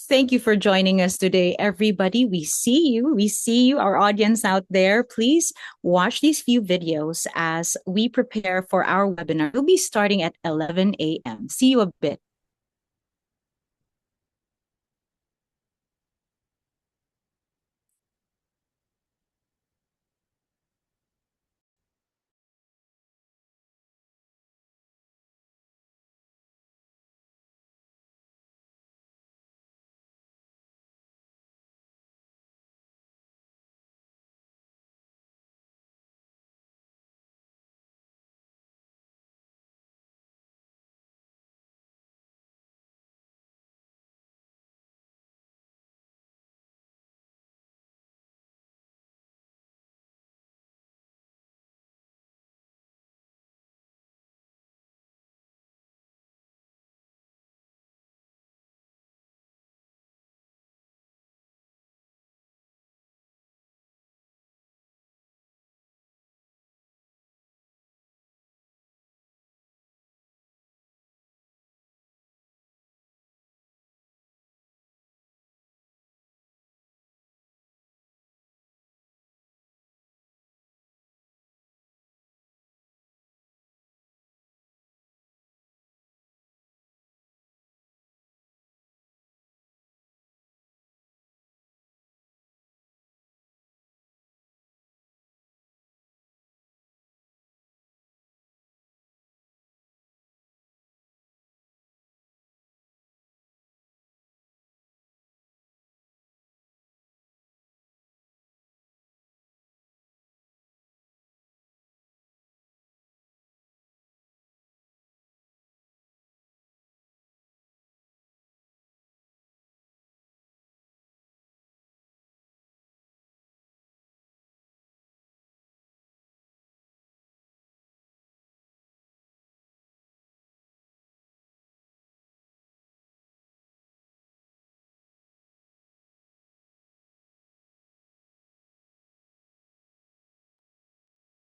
Thank you for joining us today, everybody. We see you. We see you, our audience out there. Please watch these few videos as we prepare for our webinar. We'll be starting at 11 a.m. See you a bit.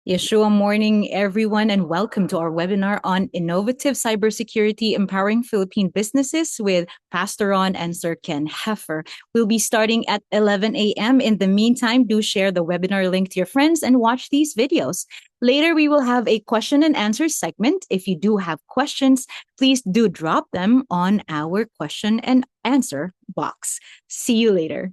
Yeshua morning, everyone, and welcome to our webinar on innovative cybersecurity empowering Philippine businesses with Pastor Ron and Sir Ken Heffer. We'll be starting at 11 a.m. In the meantime, do share the webinar link to your friends and watch these videos. Later, we will have a question and answer segment. If you do have questions, please do drop them on our question and answer box. See you later.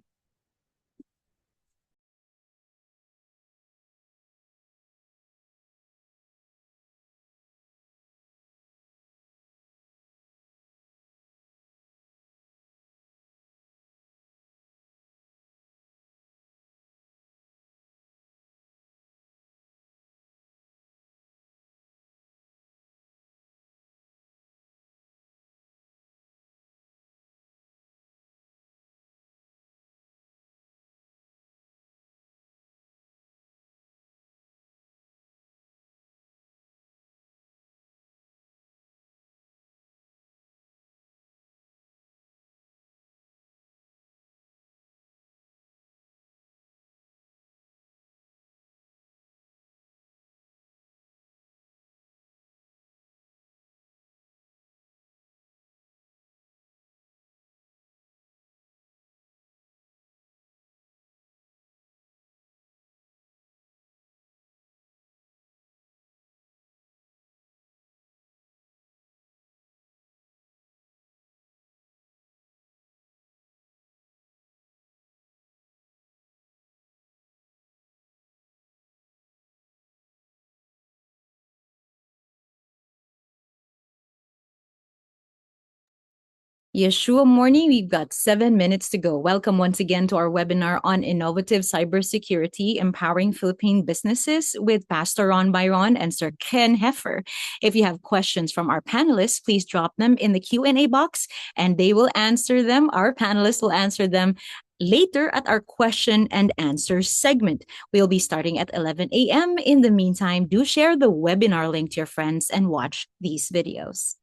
Yeshua morning, we've got 7 minutes to go. Welcome once again to our webinar on innovative cybersecurity, empowering Philippine businesses with Pastor Ron Byron and Sir Ken Heffer. If you have questions from our panelists, please drop them in the Q&A box and they will answer them. Our panelists will answer them later at our question and answer segment. We'll be starting at 11 a.m. In the meantime, do share the webinar link to your friends and watch these videos.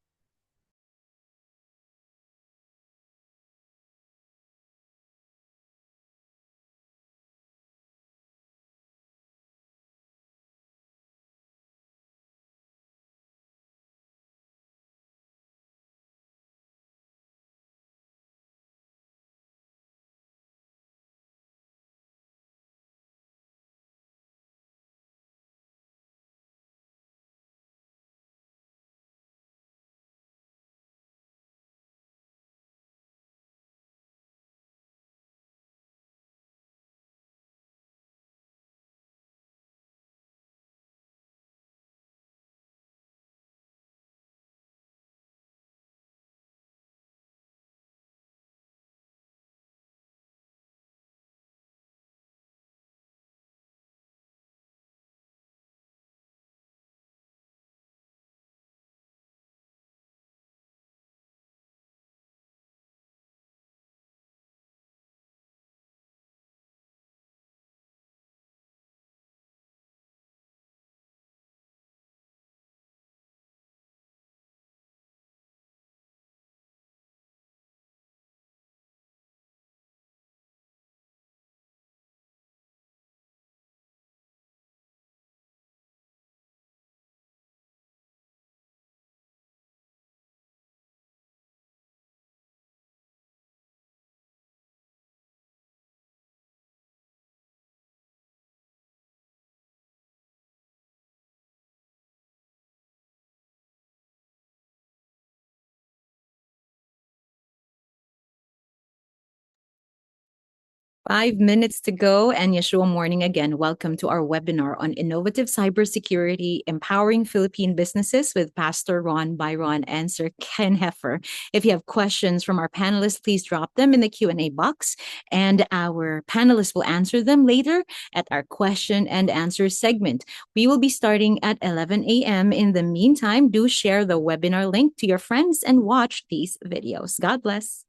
5 minutes to go, and Yeshua Morning again. Welcome to our webinar on innovative cybersecurity, empowering Philippine businesses with Pastor Ron Byron and Sir Ken Heffer. If you have questions from our panelists, please drop them in the Q&A box, and our panelists will answer them later at our question and answer segment. We will be starting at 11 a.m. In the meantime, do share the webinar link to your friends and watch these videos. God bless.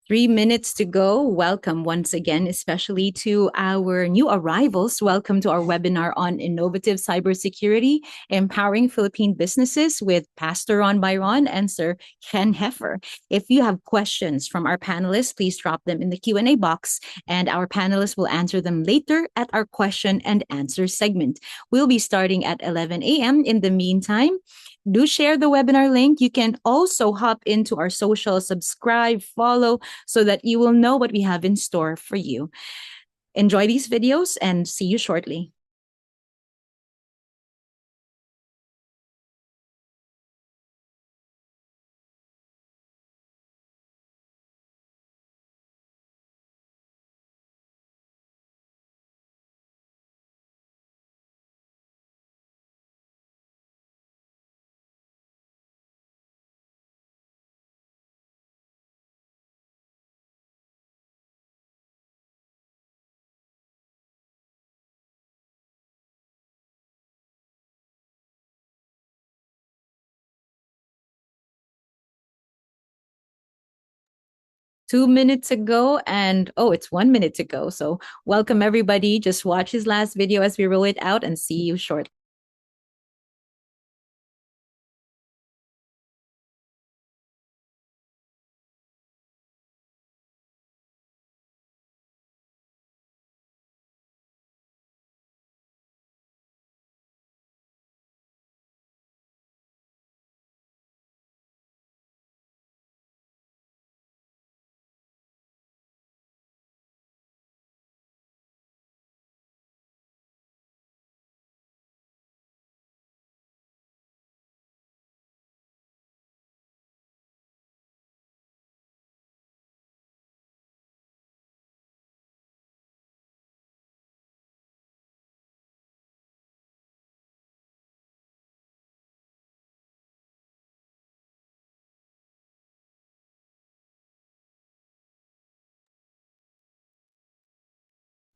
Three minutes to go. Welcome once again, especially to our new arrivals. Welcome to our webinar on innovative cybersecurity, empowering Philippine businesses with Pastor Ron Byron and Sir Chen Heffer. If you have questions from our panelists, please drop them in the Q&A box, and our panelists will answer them later at our question and answer segment. We'll be starting at 11 a.m. In the meantime, do share the webinar link. You can also hop into our social, subscribe, follow, so that you will know what we have in store for you. Enjoy these videos and see you shortly. Two minutes ago, and it's 1 minute to go. So welcome everybody. Just watch his last video as we roll it out, and see you shortly.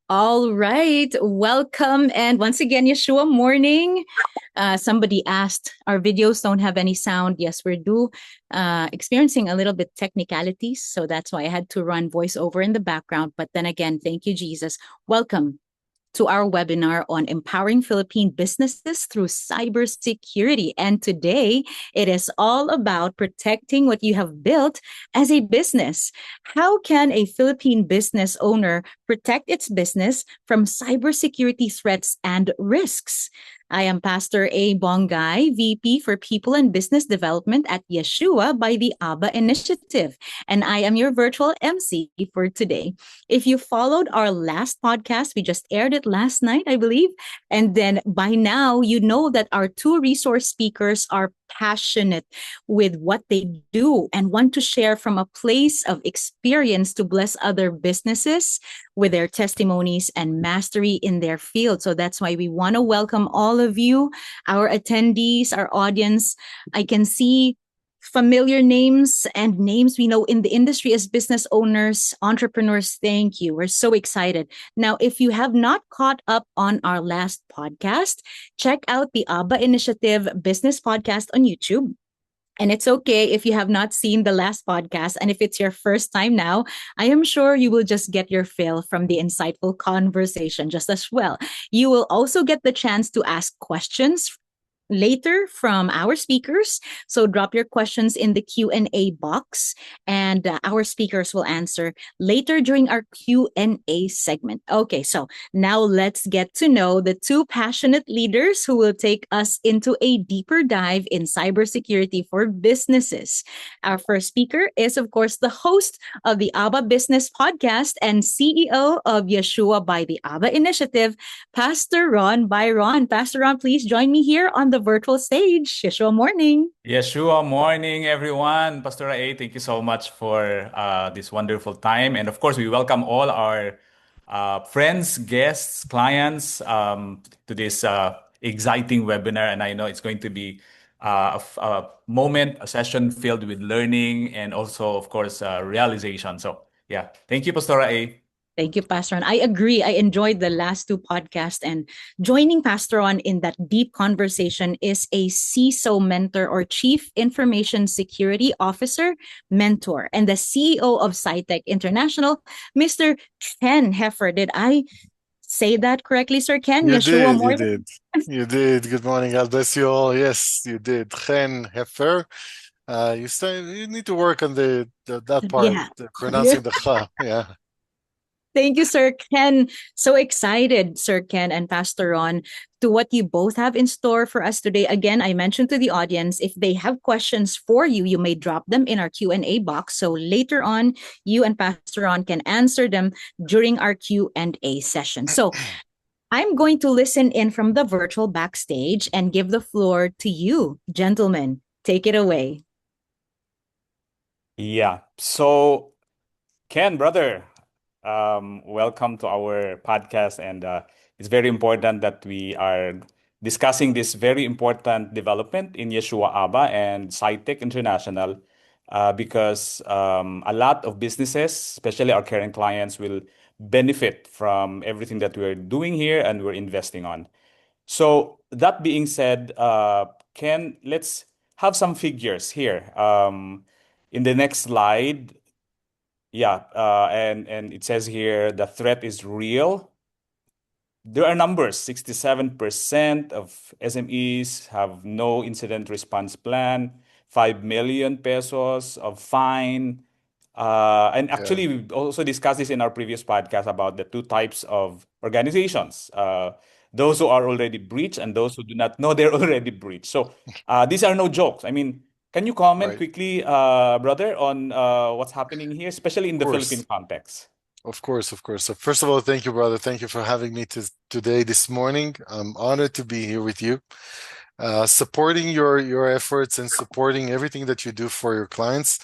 All right, welcome. And once again, Yeshua Morning. Somebody asked, our videos don't have any sound. Yes, we do experiencing a little bit technicalities. So that's why I had to run voiceover in the background. But then again, thank you, Jesus. Welcome to our webinar on empowering Philippine businesses through cybersecurity. And today it is all about protecting what you have built as a business. How can a Philippine business owner protect its business from cybersecurity threats and risks? I am Pastor A. Bongay, VP for People and Business Development at Yeshua by the ABBA Initiative, and I am your virtual MC for today. If you followed our last podcast, we just aired it last night, I believe, and then by now you know that our two resource speakers are passionate with what they do and want to share from a place of experience to bless other businesses with their testimonies and mastery in their field. So that's why we want to welcome all of you, our attendees, our audience. I can see familiar names and names we know in the industry as business owners, entrepreneurs. Thank you. We're so excited. Now, if you have not caught up on our last podcast, check out the ABBA Initiative Business Podcast on YouTube. And it's okay if you have not seen the last podcast. And if it's your first time now, I am sure you will just get your fill from the insightful conversation just as well. You will also get the chance to ask questions later from our speakers. So drop your questions in the Q&A box and our speakers will answer later during our Q&A segment. Okay, so now let's get to know the two passionate leaders who will take us into a deeper dive in cybersecurity for businesses. Our first speaker is, of course, the host of the ABBA Business Podcast and CEO of Yeshua by the ABBA Initiative, Pastor Ron Byron. Pastor Ron, please join me here on the virtual stage. Yeshua morning. Yeshua morning, everyone. Pastor A, thank you so much for this wonderful time. And of course, we welcome all our friends, guests, clients to this exciting webinar. And I know it's going to be a moment, a session filled with learning and also, of course, realization. So, yeah, thank you, Pastor A. Thank you, Pastor On. I agree. I enjoyed the last two podcasts, and joining Pastor On in that deep conversation is a CISO mentor or Chief Information Security Officer mentor and the CEO of CyTech International, Mr. Chen Heffer. Did I say that correctly, Sir Ken? You Yeshua did, you morning. did. You did. Good morning. God bless you all. Yes, you did. Chen Heffer. You need to work on that part, Yeah. pronouncing the cha. Yeah. Thank you, Sir Ken. So excited, Sir Ken and Pastor Ron, to what you both have in store for us today. Again, I mentioned to the audience, if they have questions for you, you may drop them in our Q&A box. So later on, you and Pastor Ron can answer them during our Q&A session. So I'm going to listen in from the virtual backstage and give the floor to you, gentlemen. Take it away. Yeah. So, Ken, brother, welcome to our podcast. And it's very important that we are discussing this very important development in YAHSHUA-ABBA and CyTech International because a lot of businesses, especially our current clients, will benefit from everything that we're doing here and we're investing on. So that being said, Ken, let's have some figures here. In the next slide, yeah, and it says here the threat is real. There are numbers. 67% of SMEs have no incident response plan, 5 million pesos of fine. And actually, Yeah. we've also discussed this in our previous podcast about the two types of organizations, those who are already breached and those who do not know they're already breached. So these are no jokes. I mean, can you comment Right. quickly, brother, on what's happening here, especially in Of the Philippine course. context? Of course. Of course. So first of all, thank you, brother. Thank you for having me today, this morning. I'm honored to be here with you, supporting your efforts and supporting everything that you do for your clients.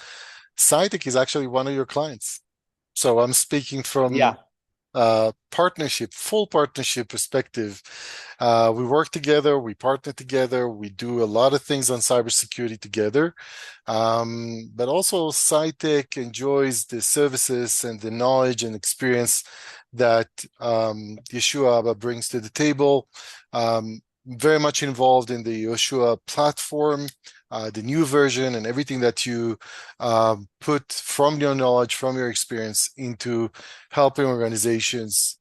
CyTech is actually one of your clients. So I'm speaking from Yeah. full partnership perspective. We work together, we partner together, we do a lot of things on cybersecurity together. But also CyTech enjoys the services and the knowledge and experience that YAHSHUA-ABBA brings to the table. Very much involved in the YAHSHUA platform, the new version, and everything that you put from your knowledge, from your experience into helping organizations,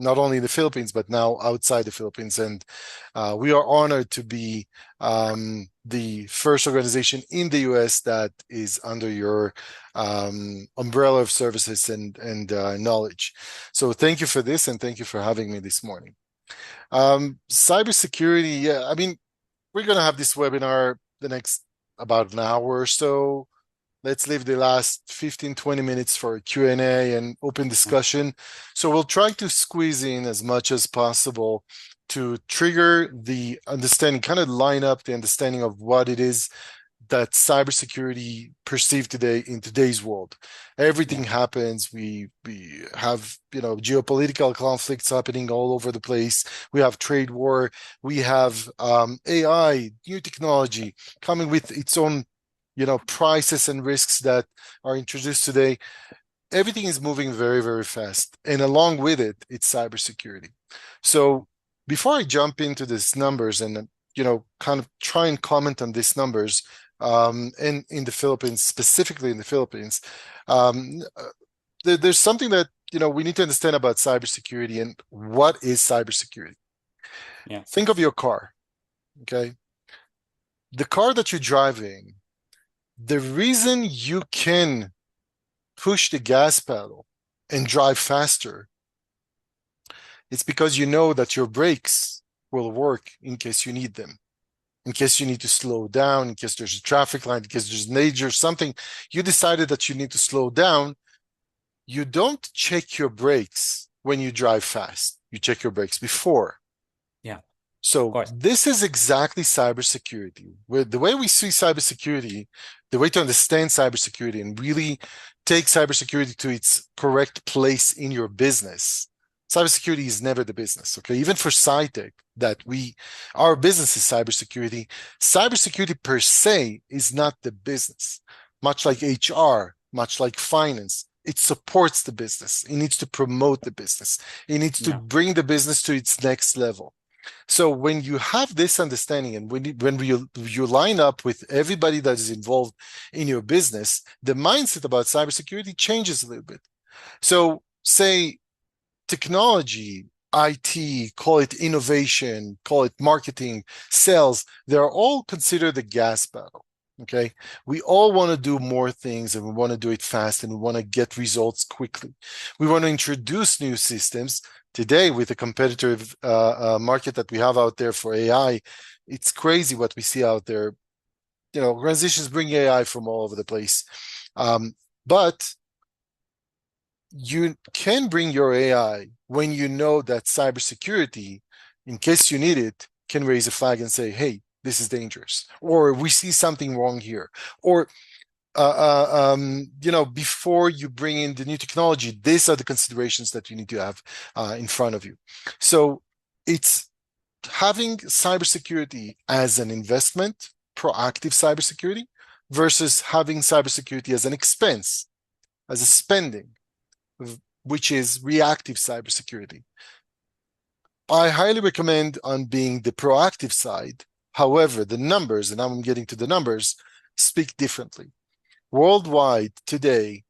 not only in the Philippines, but now outside the Philippines. And we are honored to be the first organization in the US that is under your umbrella of services and knowledge. So thank you for this, and thank you for having me this morning. Cybersecurity, yeah, I mean, we're going to have this webinar the next about an hour or so. Let's leave the last 15, 20 minutes for a Q&A and open discussion. So we'll try to squeeze in as much as possible to trigger the understanding, kind of line up the understanding of what it is that cybersecurity perceived today in today's world. Everything happens. We have geopolitical conflicts happening all over the place. We have trade war. We have AI, new technology coming with its own prices and risks that are introduced today. Everything is moving very, very fast, and along with it, it's cybersecurity. So before I jump into these numbers and kind of try and comment on these numbers, and in the Philippines, specifically in the Philippines, there's something that we need to understand about cybersecurity and what is cybersecurity. Yeah. Think of your car, okay? The car that you're driving, the reason you can push the gas pedal and drive faster, it's because you know that your brakes will work in case you need them, in case you need to slow down, in case there's a traffic light, in case there's danger, something. You decided that you need to slow down. You don't check your brakes when you drive fast. You check your brakes before. Yeah. So this is exactly cybersecurity. The way we see cybersecurity, the way to understand cybersecurity and really take cybersecurity to its correct place in your business. Cybersecurity is never the business, okay? Even for CyTech, our business is cybersecurity. Cybersecurity per se is not the business. Much like HR, much like finance, it supports the business. It needs to promote the business. It needs to bring the business to its next level. So when you have this understanding and when you line up with everybody that is involved in your business, the mindset about cybersecurity changes a little bit. So say technology, IT, call it innovation, call it marketing, sales, they're all considered the gas pedal. Okay, we all want to do more things and we want to do it fast and we want to get results quickly. We want to introduce new systems. Today, with the competitive market that we have out there for AI, it's crazy what we see out there. Organizations bring AI from all over the place. But you can bring your AI when you know that cybersecurity, in case you need it, can raise a flag and say, hey, this is dangerous, or we see something wrong here, or before you bring in the new technology, these are the considerations that you need to have in front of you. So it's having cybersecurity as an investment, proactive cybersecurity, versus having cybersecurity as an expense, as a spending, which is reactive cybersecurity. I highly recommend on being the proactive side. However, the numbers, and now I'm getting to the numbers, speak differently. Worldwide today,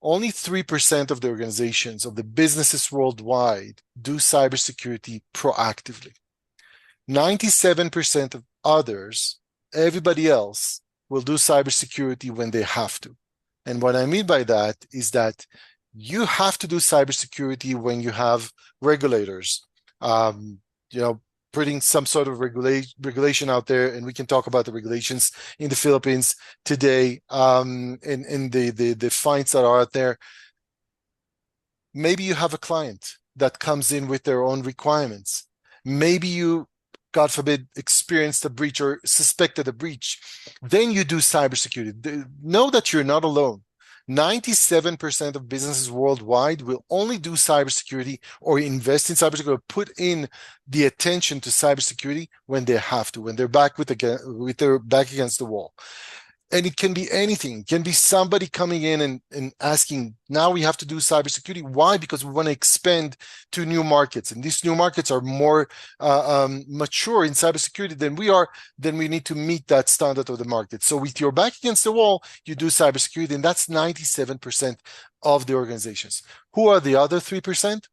only 3% of the organizations, of the businesses worldwide, do cybersecurity proactively. 97% of others, everybody else, will do cybersecurity when they have to. And what I mean by that is that you have to do cybersecurity when you have regulators, putting some sort of regulation out there, and we can talk about the regulations in the Philippines today, and the fines that are out there. Maybe you have a client that comes in with their own requirements. Maybe you, God forbid, experienced a breach or suspected a breach. Then you do cybersecurity. Know that you're not alone. 97% of businesses worldwide will only do cybersecurity or invest in cybersecurity or put in the attention to cybersecurity when they have to, when they're with their back against the wall. And it can be anything. It can be somebody coming in and asking, now we have to do cybersecurity. Why? Because we want to expand to new markets. And these new markets are more mature in cybersecurity than we are. Then we need to meet that standard of the market. So with your back against the wall, you do cybersecurity. And that's 97% of the organizations. Who are the other 3%?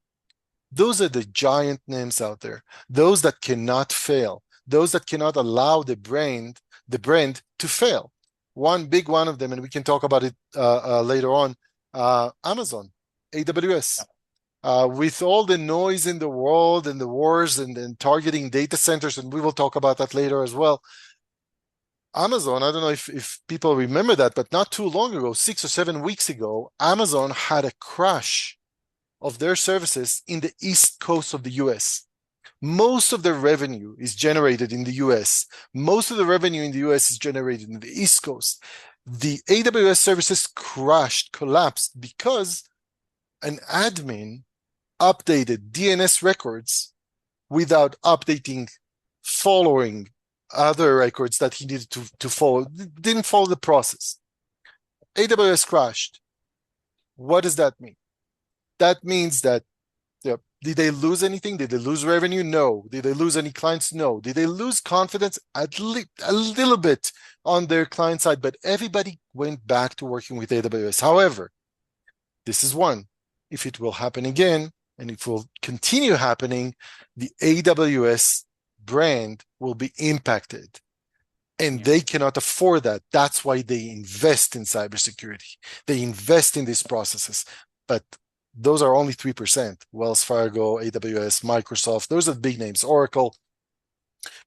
Those are the giant names out there. Those that cannot fail. Those that cannot allow the brand to fail. One big one of them, and we can talk about it later on, Amazon, AWS. with all the noise in the world and the wars and targeting data centers, and we will talk about that later as well. Amazon, I don't know if people remember that, but not too long ago, 6 or 7 weeks ago, Amazon had a crash of their services in the East Coast of the US. Most of their revenue is generated in the US. Most of the revenue in the US is generated in the East Coast. The AWS services crashed, collapsed, because an admin updated DNS records without updating following other records that he needed to follow, didn't follow the process. AWS crashed. What does that mean? That means that, did they lose anything? Did they lose revenue? No. Did they lose any clients? No. Did they lose confidence? A little bit on their client side, but everybody went back to working with AWS. However, this is one. If it will happen again, and it will continue happening, the AWS brand will be impacted. And they cannot afford that. That's why they invest in cybersecurity. They invest in these processes. But those are only 3%. Wells Fargo, AWS, Microsoft, those are the big names. Oracle,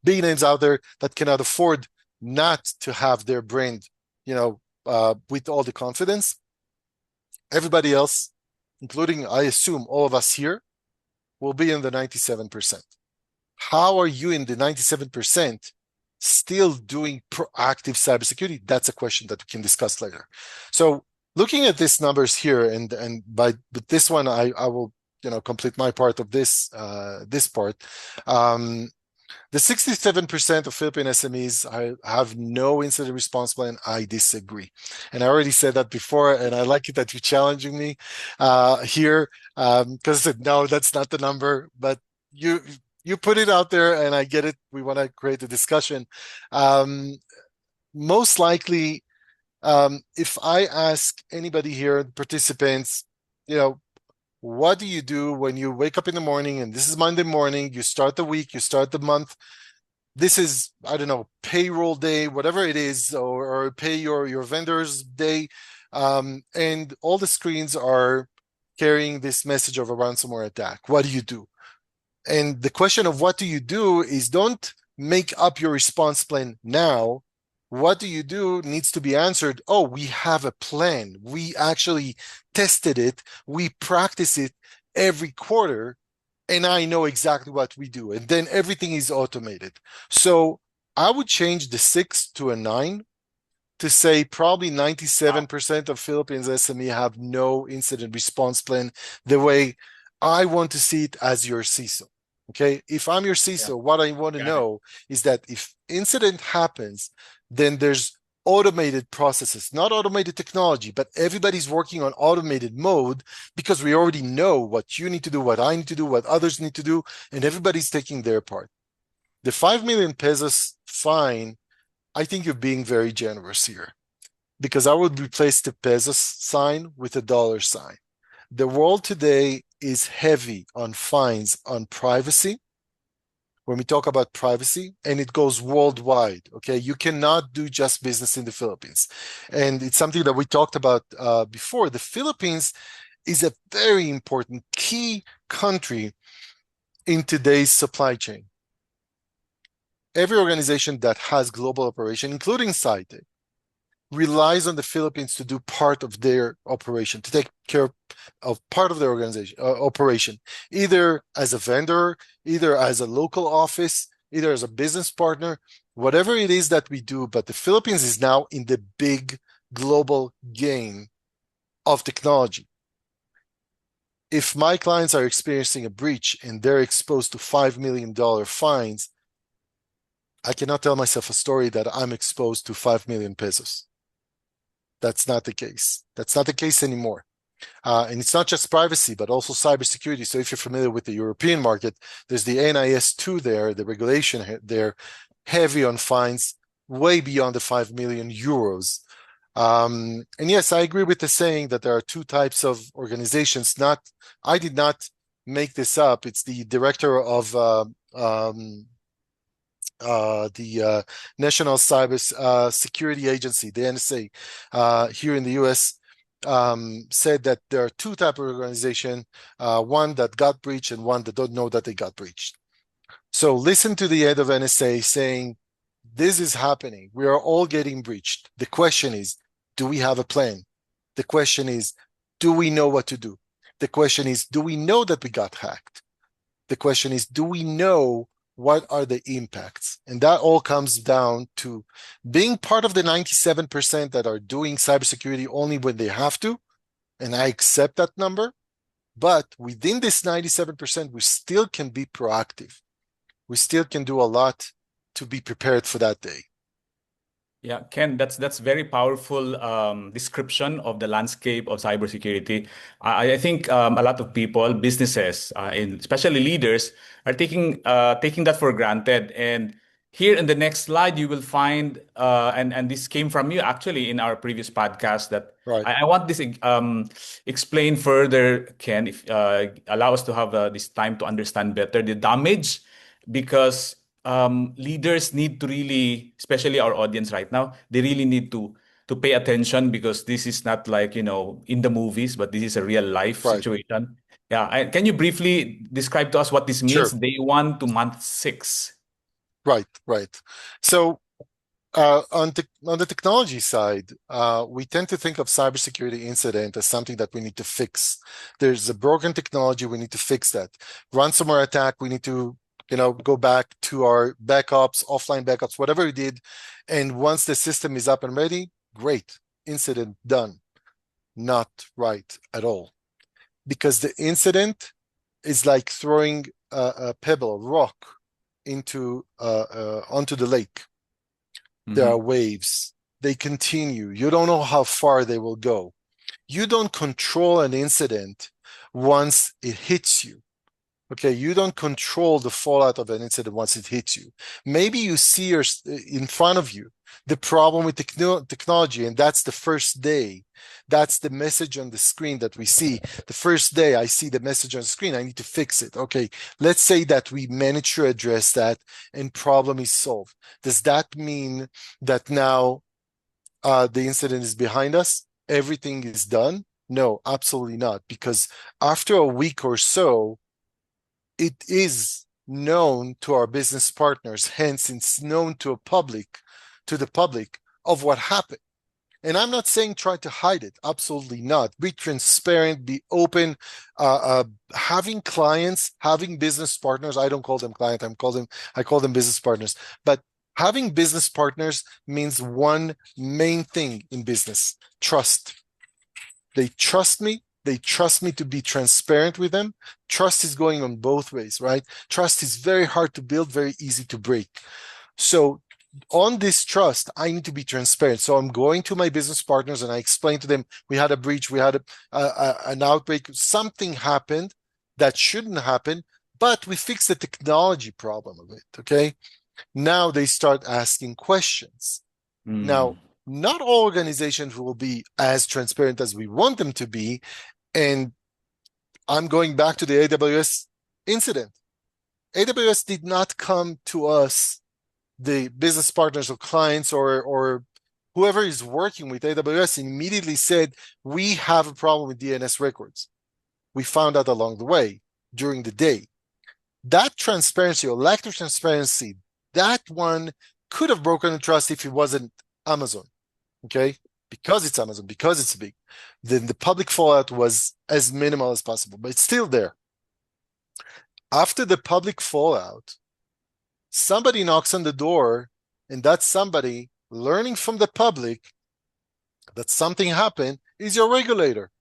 big names out there that cannot afford not to have their brand, with all the confidence. Everybody else, including, I assume, all of us here, will be in the 97%. How are you in the 97% still doing proactive cybersecurity? That's a question that we can discuss later. So looking at these numbers here, and by this one, I will complete my part of this part. The 67% of Philippine SMEs have no incident response plan. I disagree, and I already said that before. And I like it that you're challenging me here, because no, that's not the number. But you put it out there, and I get it. We want to create a discussion. Most likely, if I ask anybody here, participants, what do you do when you wake up in the morning, and this is Monday morning, you start the week, you start the month, this is, I don't know, payroll day, whatever it is, or pay your vendors day, and all the screens are carrying this message of a ransomware attack. What do you do? And the question of what do you do is, don't make up your response plan now. What do you do needs to be answered. Oh, we have a plan. We actually tested it. We practice it every quarter, and I know exactly what we do. And then everything is automated. So I would change the 6 to a 9 to say probably 97% of Philippines SME have no incident response plan, the way I want to see it as your CISO. Okay, if I'm your CISO, what I want to know is that if incident happens, then there's automated processes, not automated technology, but everybody's working on automated mode, because we already know what you need to do, what I need to do, what others need to do, and everybody's taking their part. The 5 million pesos fine, I think you're being very generous here, because I would replace the pesos sign with a dollar sign. The world today is heavy on fines on privacy. When we talk about privacy, and it goes worldwide, okay? You cannot do just business in the Philippines. And it's something that we talked about before. The Philippines is a very important key country in today's supply chain. Every organization that has global operation, including CyTech, relies on the Philippines to do part of their operation, to take care of part of their organization operation, either as a vendor, either as a local office, either as a business partner, whatever it is that we do. But the Philippines is now in the big global game of technology. If my clients are experiencing a breach and they're exposed to $5 million fines, I cannot tell myself a story that I'm exposed to 5 million pesos. That's not the case. That's not the case anymore. And it's not just privacy, but also cybersecurity. So if you're familiar with the European market, there's the NIS2 there, the regulation there, heavy on fines, way beyond the 5 million euros. And yes, I agree with the saying that there are two types of organizations. I did not make this up. It's the director of the National Cyber Security Agency, the NSA, here in the US, said that there are two types of organization, one that got breached and one that don't know that they got breached. So listen to the head of NSA saying, this is happening. We are all getting breached. The question is, do we have a plan? The question is, do we know what to do? The question is, do we know that we got hacked? The question is, do we know what are the impacts? And that all comes down to being part of the 97% that are doing cybersecurity only when they have to. And I accept that number. But within this 97%, we still can be proactive. We still can do a lot to be prepared for that day. Yeah, Ken, that's very powerful description of the landscape of cybersecurity. I think a lot of people, businesses, and especially leaders, are taking that for granted. And here in the next slide, you will find, and this came from you actually in our previous podcast, that Right. I want this explained further, Ken, if allow us to have this time to understand better the damage, because leaders need to really, especially our audience right now, they really need to pay attention, because this is not like, in the movies, but this is a real life Right. situation. Yeah. Can you briefly describe to us what this means, Sure. day 1 to month 6? Right. So on the technology side, we tend to think of cybersecurity incident as something that we need to fix. There's a broken technology, we need to fix that. Ransomware attack, we need to go back to our backups, offline backups, whatever we did. And once the system is up and ready, great, incident done. Not right at all. Because the incident is like throwing a pebble, a rock onto the lake. There are waves. They continue. You don't know how far they will go. You don't control an incident once it hits you. Okay, you don't control the fallout of an incident once it hits you. Maybe you see in front of you the problem with technology, and that's the first day. That's the message on the screen that we see. The first day I see the message on the screen, I need to fix it. Okay, let's say that we manage to address that and problem is solved. Does that mean that now the incident is behind us? Everything is done? No, absolutely not. Because after a week or so, it is known to our business partners, hence it's known to the public of what happened. And I'm not saying try to hide it, absolutely not. Be transparent, be open. Having clients, having business partners, I don't call them clients, I call them business partners. But having business partners means one main thing in business: trust. They trust me. They trust me to be transparent with them. Trust is going on both ways, right? Trust is very hard to build, very easy to break. So on this trust, I need to be transparent. So I'm going to my business partners and I explain to them, we had a breach, we had an outbreak, something happened that shouldn't happen, but we fixed the technology problem of it, okay? Now they start asking questions. Now, not all organizations will be as transparent as we want them to be. And I'm going back to the AWS incident. AWS did not come to us, the business partners or clients or whoever is working with AWS, and immediately said, we have a problem with DNS records. We found out along the way during the day. That transparency or lack of transparency, that one could have broken the trust if it wasn't Amazon, okay? Because it's Amazon, because it's big, then the public fallout was as minimal as possible, but it's still there. After the public fallout, somebody knocks on the door, and that somebody, learning from the public that something happened, is your regulator,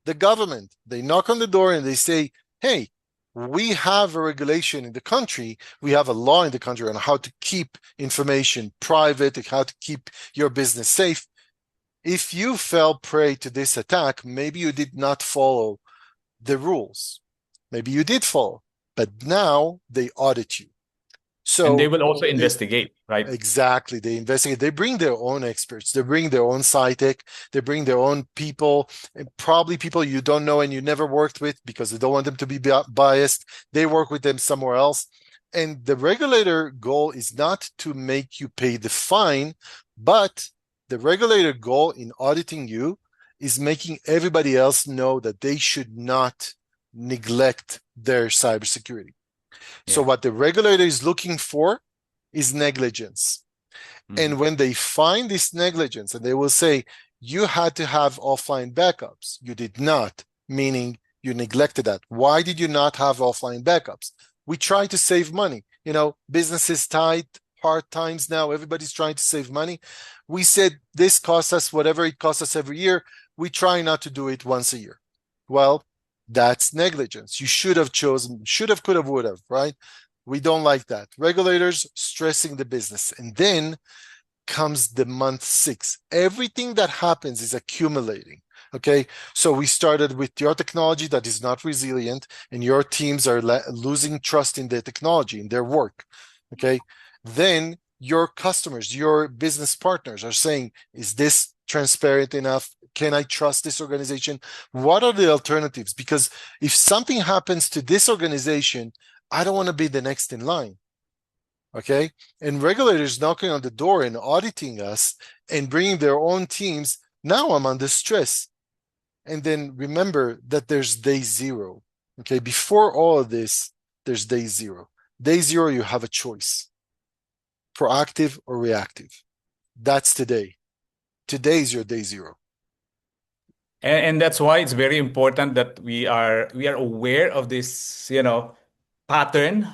the government. They knock on the door and they say, hey, we have a regulation in the country, we have a law in the country on how to keep information private, how to keep your business safe. If you fell prey to this attack, maybe you did not follow the rules. Maybe you did follow, but now they audit you. So, and they will also investigate, right? Exactly. They investigate. They bring their own experts. They bring their own CyTech. They bring their own people, and probably people you don't know and you never worked with because they don't want them to be biased. They work with them somewhere else. And the regulator goal is not to make you pay the fine, but the regulator goal in auditing you is making everybody else know that they should not neglect their cybersecurity. So what the regulator is looking for is negligence. And when they find this negligence, and they will say, you had to have offline backups, you did not, meaning you neglected that. Why did you not have offline backups? We try to save money. You know, business is tight, hard times now, everybody's trying to save money. We said this costs us whatever it costs us every year. We try not to do it once a year. Well, that's negligence. You should have chosen, should have, could have, would have, right? We don't like that. Regulators stressing the business. And then comes the month 6. Everything that happens is accumulating. Okay, so we started with your technology that is not resilient, and your teams are losing trust in the technology, in their work. Okay, then your customers, your business partners are saying, is this transparent enough? Can I trust this organization? What are the alternatives? Because if something happens to this organization, I don't want to be the next in line. Okay, and regulators knocking on the door and auditing us and bringing their own teams. Now I'm under stress. And then remember that there's day 0. Okay, before all of this, there's day 0. Day 0, you have a choice: proactive or reactive. That's today. Today is your day 0. And that's why it's very important that we are aware of this, pattern.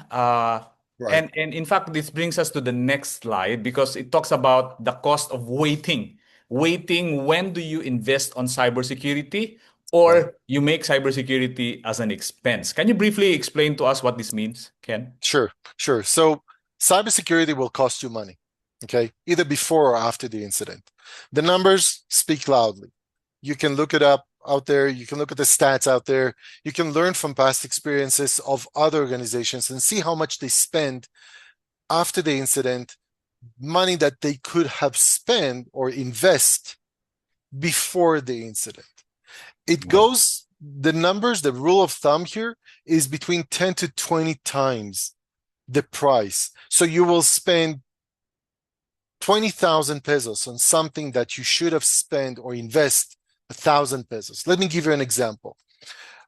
Right. And in fact, this brings us to the next slide because it talks about the cost of waiting. Waiting, when do you invest on cybersecurity Right. or you make cybersecurity as an expense? Can you briefly explain to us what this means, Ken? Sure. So cybersecurity will cost you money. Okay, either before or after the incident. The numbers speak loudly. You can look it up out there. You can look at the stats out there. You can learn from past experiences of other organizations and see how much they spend after the incident, money that they could have spent or invest before the incident. It goes, the numbers, the rule of thumb here is between 10 to 20 times the price. So you will spend 20,000 pesos on something that you should have spent or invest 1,000 pesos. Let me give you an example.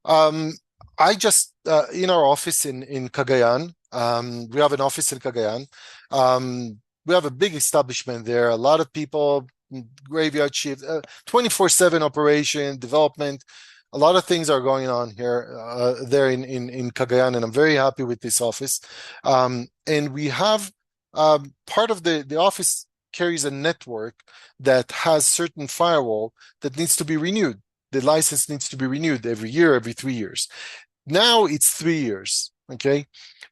I just, in our office in Cagayan, we have an office in Cagayan. We have a big establishment there, a lot of people, graveyard shift, 24/7 operation, development. A lot of things are going on here, there in Cagayan, and I'm very happy with this office. And we have part of the office carries a network that has certain firewall that needs to be renewed. The license needs to be renewed every year, every 3 years. Now it's 3 years. Okay,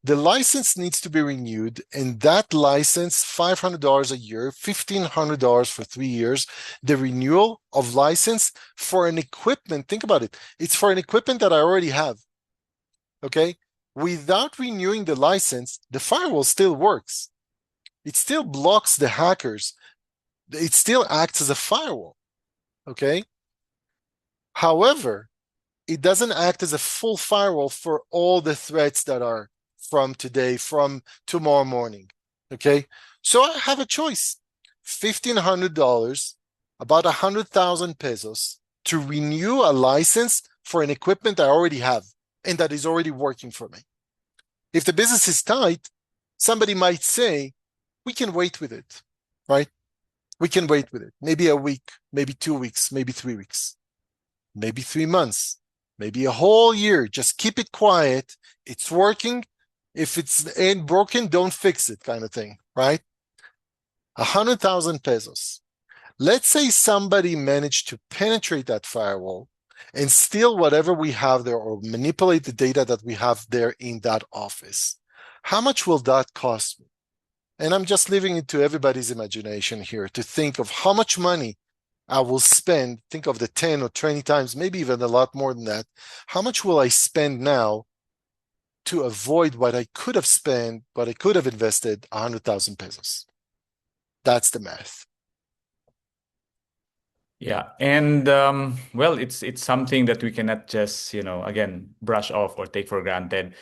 the license needs to be renewed, and that license, $500 a year, $1,500 for 3 years. The renewal of license for an equipment, think about it, it's for an equipment that I already have. Okay, without renewing the license, the firewall still works. It still blocks the hackers. It still acts as a firewall. Okay, however, it doesn't act as a full firewall for all the threats that are from today, from tomorrow morning. Okay, so I have a choice: $1,500, about 100,000 pesos, to renew a license for an equipment I already have and that is already working for me. If the business is tight, somebody might say, we can wait with it, right? We can wait with it. Maybe a week, maybe 2 weeks, maybe 3 weeks, maybe 3 months, maybe a whole year. Just keep it quiet. It's working. If it's ain't broken, don't fix it, kind of thing, right? 100,000 pesos. Let's say somebody managed to penetrate that firewall and steal whatever we have there or manipulate the data that we have there in that office. How much will that cost me? And I'm just leaving it to everybody's imagination here to think of how much money I will spend. Think of the 10 or 20 times, maybe even a lot more than that. How much will I spend now to avoid what I could have spent, what I could have invested, 100,000 pesos? That's the math. Yeah, and well, it's something that we cannot just, again, brush off or take for granted.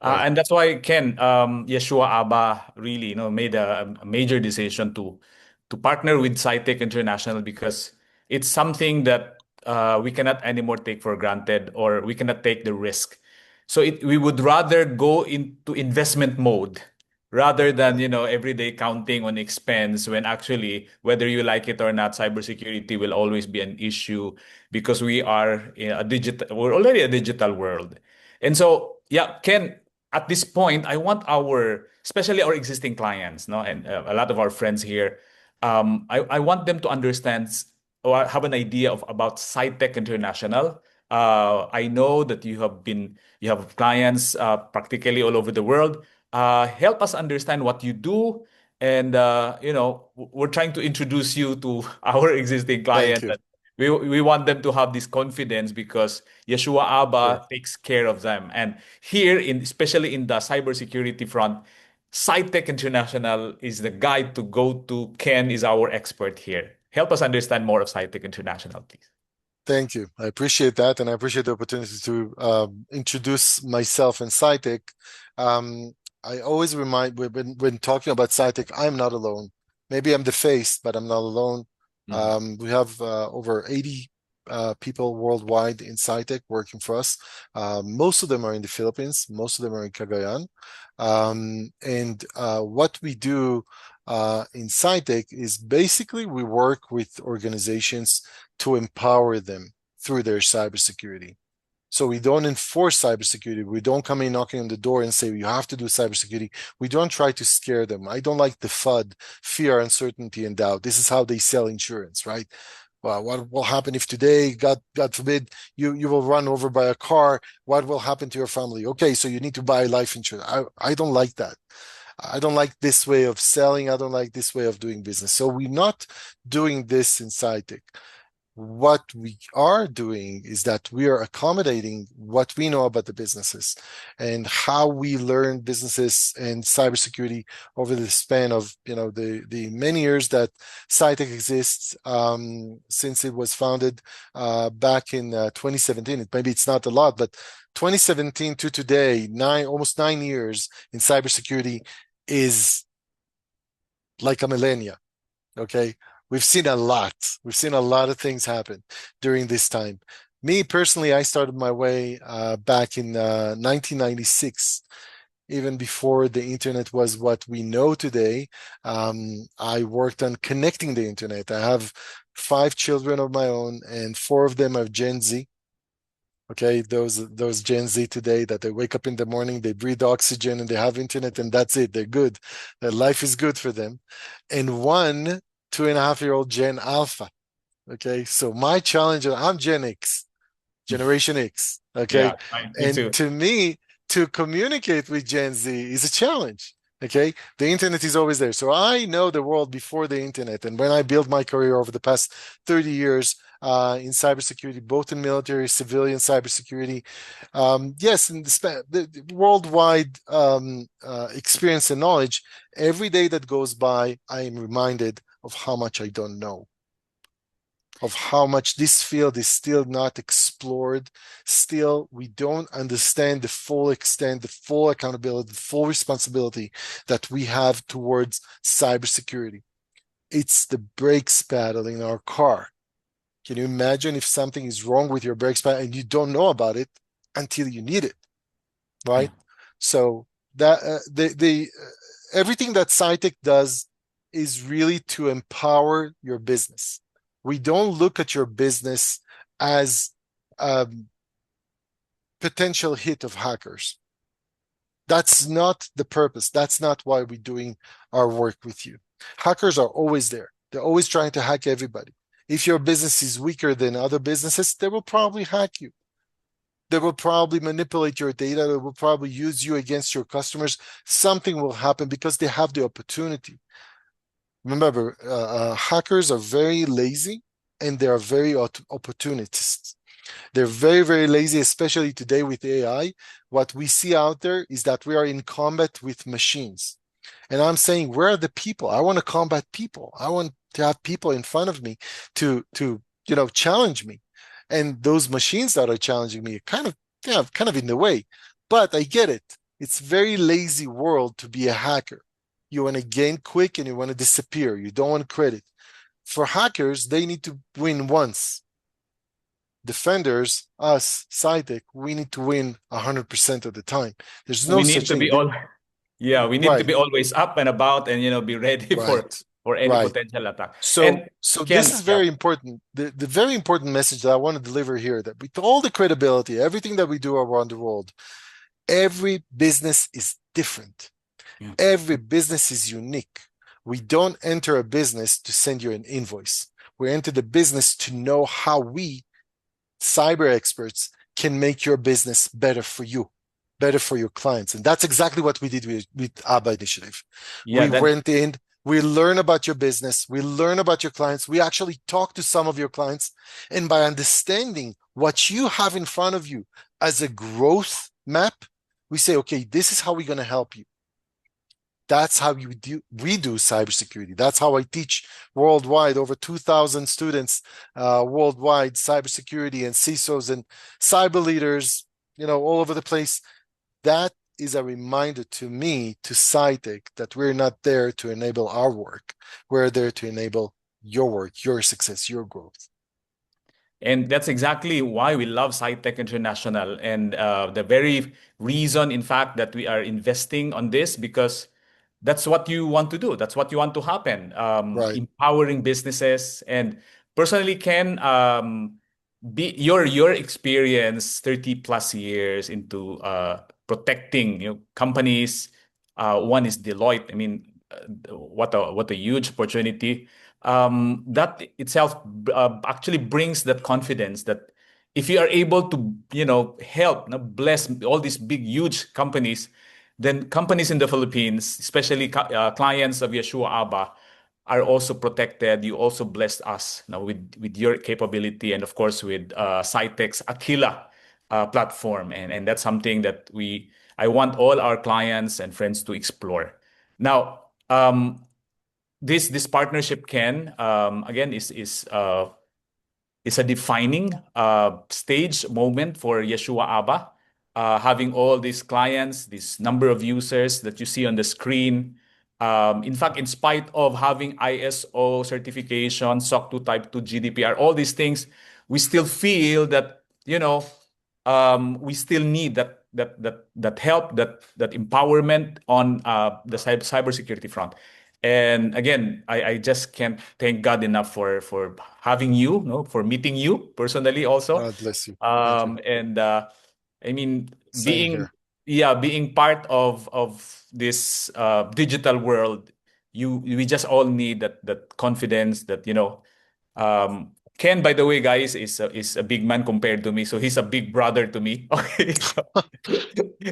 Right. And that's why Ken, YAHSHUA-ABBA really, made a major decision to partner with CyTech International because it's something that we cannot anymore take for granted, or we cannot take the risk. So we would rather go into investment mode rather than, every day counting on expense, when actually, whether you like it or not, cybersecurity will always be an issue, because we are in we're already a digital world. And so, yeah, Ken, at this point, I want especially our existing clients, no, and a lot of our friends here, I want them to understand or have an idea about CyTech International. I know that you have clients practically all over the world. Help us understand what you do, and we're trying to introduce you to our existing Thank clients. you. That we want them to have this confidence, because Sure. YAHSHUA-ABBA takes care of them. And here, especially in the cybersecurity front, CyTech International is the guide to go to. Ken is our expert here. Help us understand more of CyTech International, please. Thank you. I appreciate that, and I appreciate the opportunity to introduce myself and SciTech. I always remind when talking about SciTech, I'm not alone. Maybe I'm the face, but I'm not alone. Mhm. We have over 80 people worldwide in SciTech working for us. Most of them are in the Philippines. Most of them are in Cagayan. And what we do in SciTech is basically we work with organizations to empower them through their cybersecurity. So we don't enforce cybersecurity. We don't come in knocking on the door and say, you have to do cybersecurity. We don't try to scare them. I don't like the FUD, fear, uncertainty, and doubt. This is how they sell insurance, right? Well, what will happen if today, God forbid, you will run over by a car? What will happen to your family? Okay, so you need to buy life insurance. I don't like that. I don't like this way of selling. I don't like this way of doing business. So we're not doing this in SciTech. What we are doing is that we are accommodating what we know about the businesses and how we learn businesses and cybersecurity over the span of the many years that SciTech exists, since it was founded back in 2017. Maybe it's not a lot, but 2017 to today, almost 9 years in cybersecurity is like a millennia. Okay. We've seen a lot. We've seen a lot of things happen during this time. Me personally, I started my way back in 1996, even before the internet was what we know today. I worked on connecting the internet. I have 5 children of my own, and 4 of them are Gen Z. Okay, those Gen Z today that they wake up in the morning, they breathe oxygen, and they have internet, and that's it. They're good. Their life is good for them. And one 2.5-year-old Gen Alpha. Okay, so my challenge, I'm Gen X, Generation X. Okay, Yeah, me and too. to me, to communicate with Gen Z is a challenge. Okay, the internet is always there. So I know the world before the internet. And when I built my career over the past 30 years in cybersecurity, both in military, civilian cybersecurity, yes, in the worldwide experience and knowledge, every day that goes by, I am reminded of how much I don't know, of how much this field is still not explored. Still, we don't understand the full extent, the full accountability, the full responsibility that we have towards cybersecurity. It's the brakes pedal in our car. Can you imagine if something is wrong with your brakes pedal and you don't know about it until you need it, right? Yeah. So that the everything that SciTech does is really to empower your business. We don't look at your business as a potential hit of hackers. That's not the purpose. That's not why we're doing our work with you. Hackers are always there. They're always trying to hack everybody. If your business is weaker than other businesses, they will probably hack you. They will probably manipulate your data. They will probably use you against your customers. Something will happen because they have the opportunity. Remember, hackers are very lazy and they are very opportunists. They're very, very lazy, especially today with AI. What we see out there is that we are in combat with machines. And I'm saying, where are the people? I want to combat people. I want to have people in front of me to challenge me. And those machines that are challenging me are kind of in the way. But I get it. It's very lazy world to be a hacker. You want to gain quick and you want to disappear. You don't want credit. For hackers, they need to win once. defenders, us, CyTech, we need to win 100% of the time. There's no We need such to thing. be all Yeah, we need to Right, be always up and about and be ready right, for any right. potential attack. So, And so this Ken, is yeah, very important. The very important message that I want to deliver here, that with all the credibility, everything that we do around the world, every business is different. yeah. Every business is unique. We don't enter a business to send you an invoice. We enter the business to know how we, cyber experts, can make your business better for you, better for your clients. And that's exactly what we did with ABBA Initiative. Yeah, We that went in, we learn about your business, we learn about your clients, we actually talk to some of your clients. And by understanding what you have in front of you as a growth map, we say, okay, this is how we're going to help you. That's how we do cybersecurity. That's how I teach worldwide, over 2,000 students worldwide, cybersecurity and CISOs and cyber leaders, all over the place. That is a reminder to me, to CyTech, that we're not there to enable our work. We're there to enable your work, your success, your growth. And that's exactly why we love CyTech International. And the very reason, in fact, that we are investing on this, because that's what you want to do. That's what you want to happen. Right. Empowering businesses. And personally, Ken, your experience, 30 plus years into protecting companies. One is Deloitte. I mean, what a huge opportunity. That itself actually brings that confidence that if you are able to help bless all these big huge companies, then companies in the Philippines, especially clients of YAHSHUA-ABBA, are also protected. You also blessed us now with your capability, and of course with CyTech's Aquila platform, and that's something that I want all our clients and friends to explore. Now, this partnership, Ken, again is a defining stage moment for YAHSHUA-ABBA, having all these clients, this number of users that you see on the screen. In fact, in spite of having ISO certification, SOC 2 Type 2, GDPR, all these things, we still feel that we still need that help, that empowerment on the cybersecurity front. And again, I just can't thank God enough for having you, for meeting you personally also. God bless you. Thank you. And I mean, Same being here. being part of this digital world, we just all need that confidence that Ken, by the way, guys, is a big man compared to me, so he's a big brother to me. Okay, so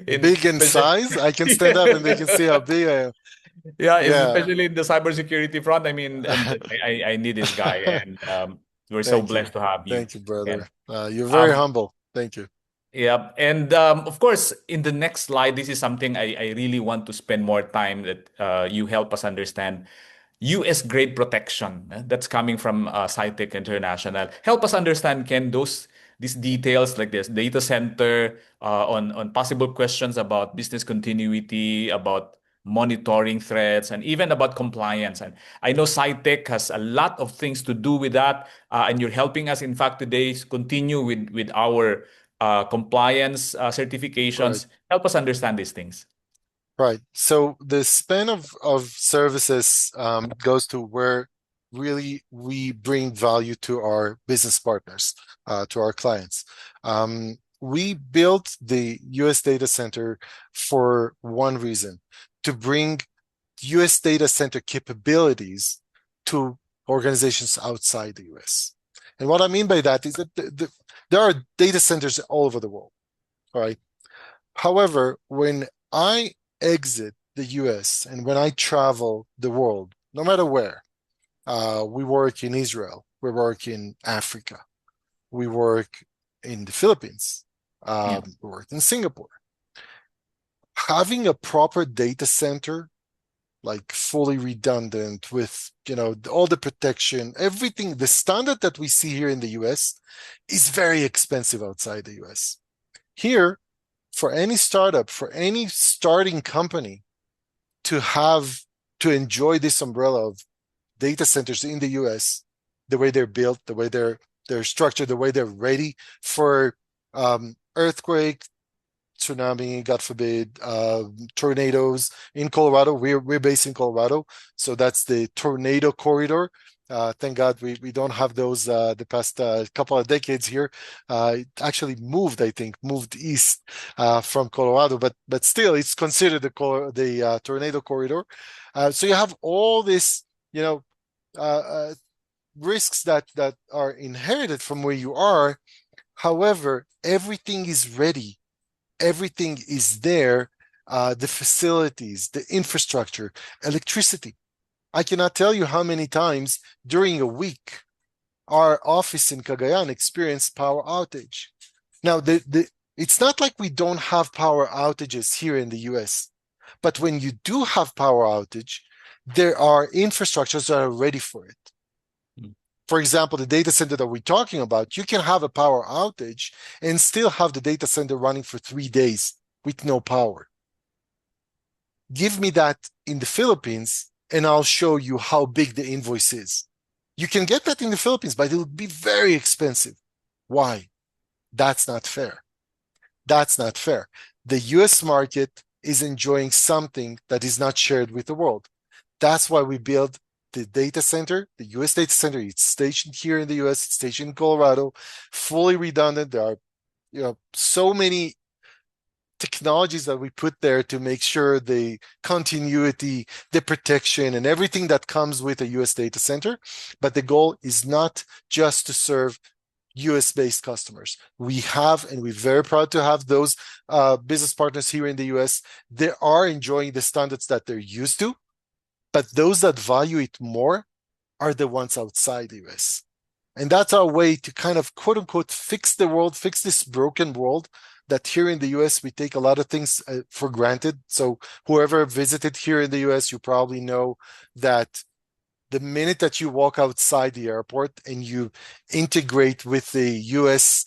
Big in size. I can stand up and they can see how big I am. yeah, Yeah. especially in the cybersecurity front. I mean, and I need this guy, and we're so Thank you. blessed to have you, Thank you, brother. Ken. You're very Um, humble. Thank you. yeah, and of course, in the next slide, this is something I really want to spend more time that you help us understand. US grade protection that's coming from CyTech International. Help us understand, Ken, these details like this data center, on possible questions about business continuity, about monitoring threats, and even about compliance. And I know CyTech has a lot of things to do with that, and you're helping us, in fact, today continue with our compliance Right. certifications. Help us understand these things. Right. So the span of services goes to where really we bring value to our business partners, to our clients. We built the US data center for one reason, to bring US data center capabilities to organizations outside the US. And what I mean by that is that there are data centers all over the world. All right. However, when I exit the US and when I travel the world, no matter where, we work in Israel, we work in Africa, we work in the Philippines, Yeah. we work in Singapore. Having a proper data center, like fully redundant with all the protection, everything, the standard that we see here in the US is very expensive outside the US. Here, for any startup, for any starting company to enjoy this umbrella of data centers in the US, the way they're built, the way they're they're structured, the way they're ready for earthquake, tsunami, God forbid, tornadoes. In Colorado, we're based in Colorado, so that's the tornado corridor. Thank God we don't have those the past couple of decades here. It actually moved, I think, moved east from Colorado, but still, it's considered the tornado corridor. So you have all this, risks that are inherited from where you are. However, everything is ready. Everything is there. The facilities, the infrastructure, electricity. I cannot tell you how many times during a week our office in Cagayan experienced power outage. Now, it's not like we don't have power outages here in the US, but when you do have power outage, there are infrastructures that are ready for it. For example, the data center that we're talking about, you can have a power outage and still have the data center running for 3 days with no power. Give me that in the Philippines, and I'll show you how big the invoice is. You can get that in the Philippines, but it'll be very expensive. Why? That's not fair. That's not fair. The US market is enjoying something that is not shared with the world. That's why we build the data center, the US data center. It's stationed here in the US, it's stationed in Colorado, fully redundant. There are so many technologies that we put there to make sure the continuity, the protection, and everything that comes with a US data center. But the goal is not just to serve US-based customers. We have, and we're very proud to have those business partners here in the US. They are enjoying the standards that they're used to, but those that value it more are the ones outside the US. And that's our way to kind of, quote unquote, fix the world, fix this broken world that here in the US, we take a lot of things for granted. So whoever visited here in the US, you probably know that the minute that you walk outside the airport and you integrate with the US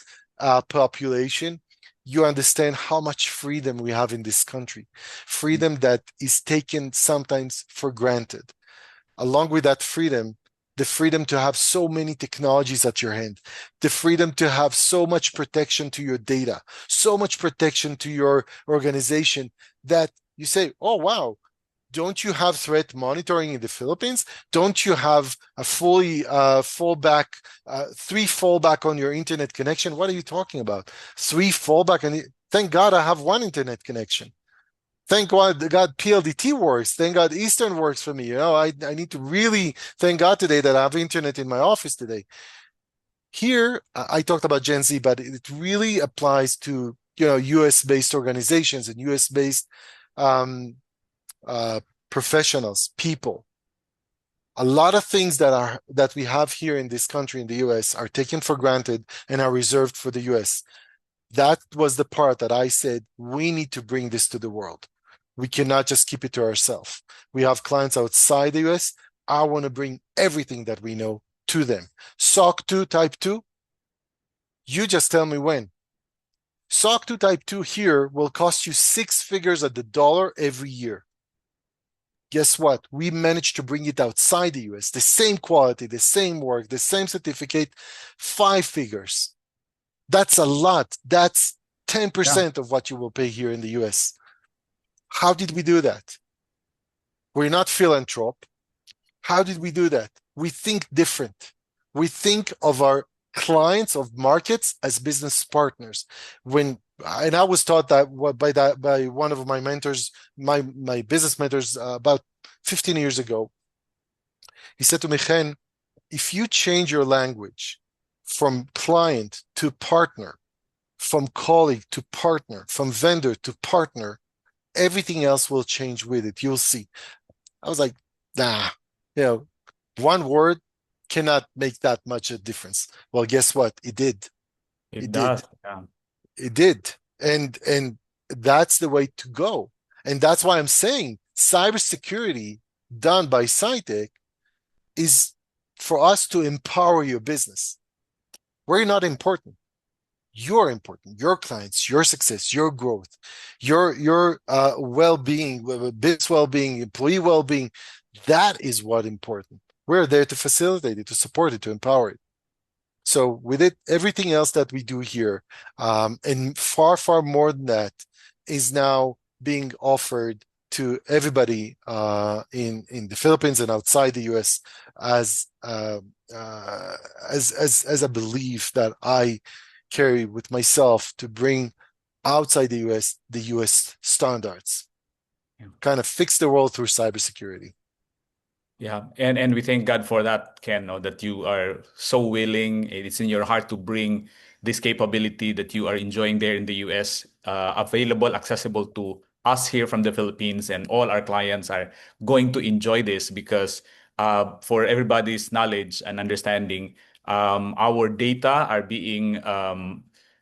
population, you understand how much freedom we have in this country. Freedom that is taken sometimes for granted. Along with that freedom, the freedom to have so many technologies at your hand, the freedom to have so much protection to your data, so much protection to your organization that you say, oh, wow, don't you have threat monitoring in the Philippines? Don't you have a fully fallback, 3 fallback on your internet connection? What are you talking about? 3 fallback, and thank God I have 1 internet connection. Thank God PLDT works. Thank God Eastern works for me. I need to really thank God today that I have internet in my office today. Here, I talked about Gen Z, but it really applies to US-based organizations and US-based professionals, people. A lot of things that we have here in this country, in the US, are taken for granted and are reserved for the US. That was the part that I said, we need to bring this to the world. We cannot just keep it to ourselves. We have clients outside the US. I want to bring everything that we know to them. SOC 2 Type 2, you just tell me when. SOC 2 Type 2 here will cost you 6 figures at the dollar every year. Guess what? We managed to bring it outside the US. The same quality, the same work, the same certificate, 5 figures. That's a lot. That's 10% of what you will pay here in the US. How did we do that? We're not philanthrope. How did we do that? We think different. We think of our clients, of markets, as business partners. And I was taught that by one of my mentors, my business mentors, about 15 years ago. He said to me, Chen, if you change your language from client to partner, from colleague to partner, from vendor to partner, everything else will change with it. You'll see. I was like, nah, one word cannot make that much a difference. Well, guess what? It did. It does. Did. Yeah. It did. And that's the way to go. And that's why I'm saying cybersecurity done by CyTech is for us to empower your business. We're not important. You're important. Your clients, your success, your growth, your well-being, business well-being, employee well-being. That is what important. We're there to facilitate it, to support it, to empower it. So with it, everything else that we do here, and far, far more than that, is now being offered to everybody in the Philippines and outside the U.S. as as a belief that I carry with myself to bring outside the U.S. standards, Yeah. kind of fix the world through cybersecurity. Yeah, and we thank God for that, Ken, no, that you are so willing. It's in your heart to bring this capability that you are enjoying there in the US, available, accessible to us here from the Philippines, and all our clients are going to enjoy this because, for everybody's knowledge and understanding, our data are being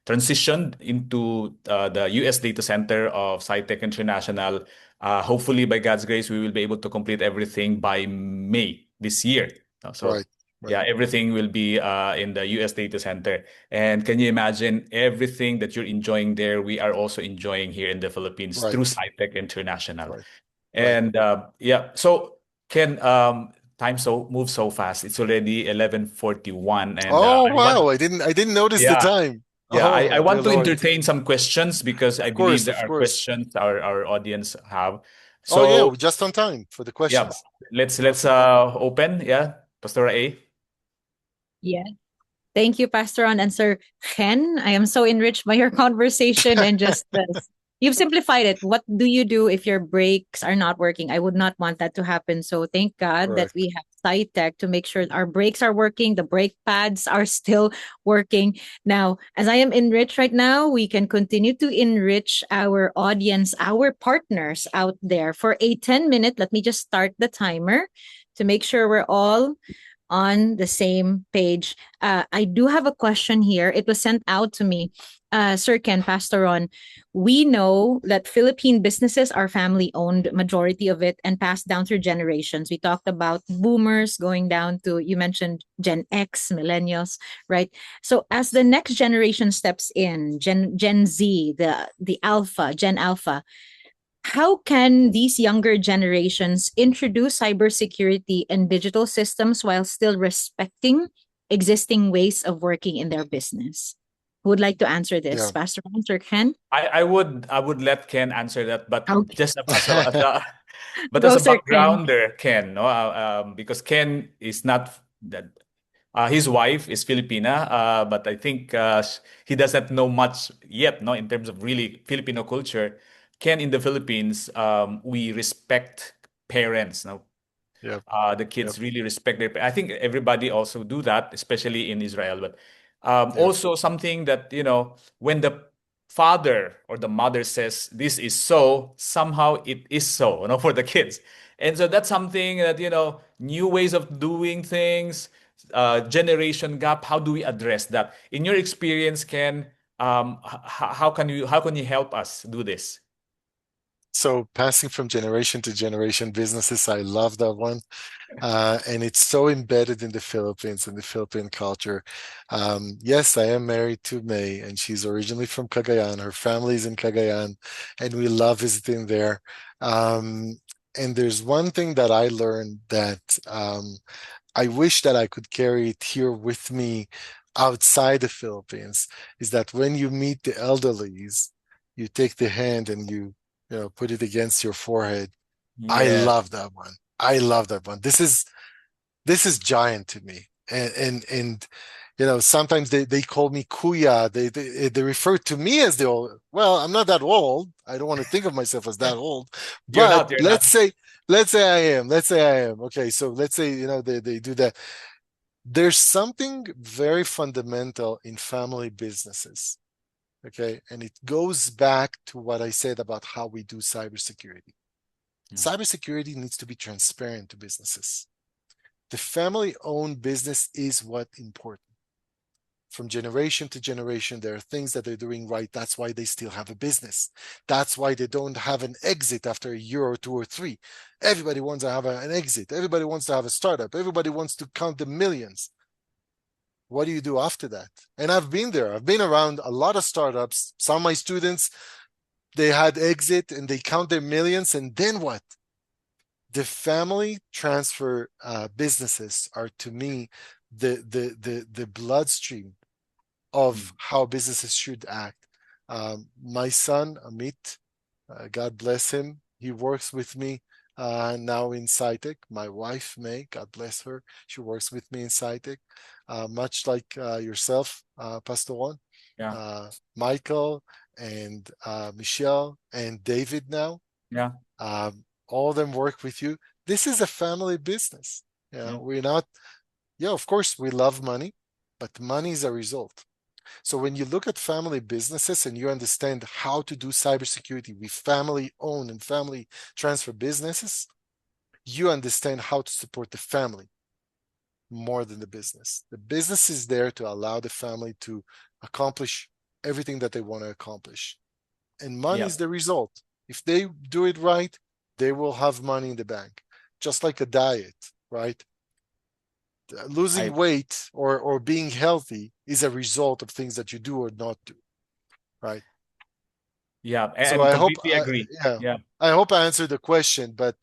transitioned into the US data center of CyTech International. Hopefully, by God's grace, we will be able to complete everything by May this year. So, Right, right, yeah, everything will be in the US data center. And can you imagine everything that you're enjoying there? We are also enjoying here in the Philippines through right, CyTech International. right, right. And yeah, so Ken, time moves so fast. It's already 11:41, and Oh I want, wow! I didn't notice the yeah, time. yeah, I Oh dear want to Lord! entertain some questions because I believe there Of are course. questions our audience have. Oh yeah, So we're just on time for the yeah, questions. let's Perfect. open. Yeah, Pastora A. Yeah. Thank you, Pastor Ron and Sir Ken. I am so enriched by your conversation and just you've simplified it. What do you do if your brakes are not working? I would not want that to happen. So thank God that Correct. we have SciTech to make sure our brakes are working, the brake pads are still working. Now, as I am enriched right now, we can continue to enrich our audience, our partners out there for a 10-minute. Let me just start the timer to make sure we're all on the same page. I do have a question here. It was sent out to me. Sir Ken, Pastor Ron, we know that Philippine businesses are family owned, majority of it, and passed down through generations. We talked about boomers going down to, you mentioned Gen X, millennials, right? So as the next generation steps in, Gen Z, the Alpha, Gen Alpha, how can these younger generations introduce cybersecurity and digital systems while still respecting existing ways of working in their business? Who would like to answer this? Yeah. Pastor Hans or Ken? I would let Ken answer that, but Okay. just as a but as Go, a Sir Ken. backgrounder, Ken, no, because Ken is not that. His wife is Filipina, but I think he doesn't know much yet, no, in terms of really Filipino culture. Ken, in the Philippines, we respect parents. No, Yep. the Yep. kids really respect their. I think everybody also do that, especially in Israel. But Yep. also something that when the father or the mother says this is so, somehow it is so, for the kids. And so that's something that new ways of doing things, generation gap. How do we address that? In your experience, Ken, how can you help us do this? So passing from generation to generation businesses, I love that one. And it's so embedded in the Philippines and the Philippine culture. Yes, I am married to May, and she's originally from Cagayan. Her family's in Cagayan, and we love visiting there. And there's one thing that I learned that I wish that I could carry it here with me outside the Philippines, is that when you meet the elderlies, you take the hand and you put it against your forehead. I Yes, love that one. I love that one. This is giant to me. And sometimes they call me kuya. They refer to me as the old. Well, I'm not that old. I don't want to think of myself as that old. you're But not. You're not. let's say I am. Let's say I am. Okay, so let's say they do that. There's something very fundamental in family businesses. Okay, and it goes back to what I said about how we do cybersecurity. Yeah. Cybersecurity needs to be transparent to businesses. The family-owned business is what important. From generation to generation, there are things that they're doing right. That's why they still have a business. That's why they don't have an exit after a year or two or three. Everybody wants to have an exit. Everybody wants to have a startup. Everybody wants to count the millions. What do you do after that? And I've been there. I've been around a lot of startups. Some of my students, they had exit and they count their millions. And then what? The family transfer businesses are, to me, the bloodstream of how businesses should act. My son Amit, God bless him, he works with me now in CyTech. My wife May, God bless her, she works with me in CyTech, much like yourself, Pastor Juan. Yeah. Michael and Michelle and David now. Yeah. All of them work with you. This is a family business. We're not, of course, we love money, but money is a result. So when you look at family businesses and you understand how to do cybersecurity with family-owned and family transfer businesses, you understand how to support the family more than the business. The business is there to allow the family to accomplish everything that they want to accomplish. And money is the result. If they do it right, they will have money in the bank. Just like a diet, right? Losing weight or being healthy is a result of things that you do or not do, right? Yeah, So and completely agree. I hope I answered the question, but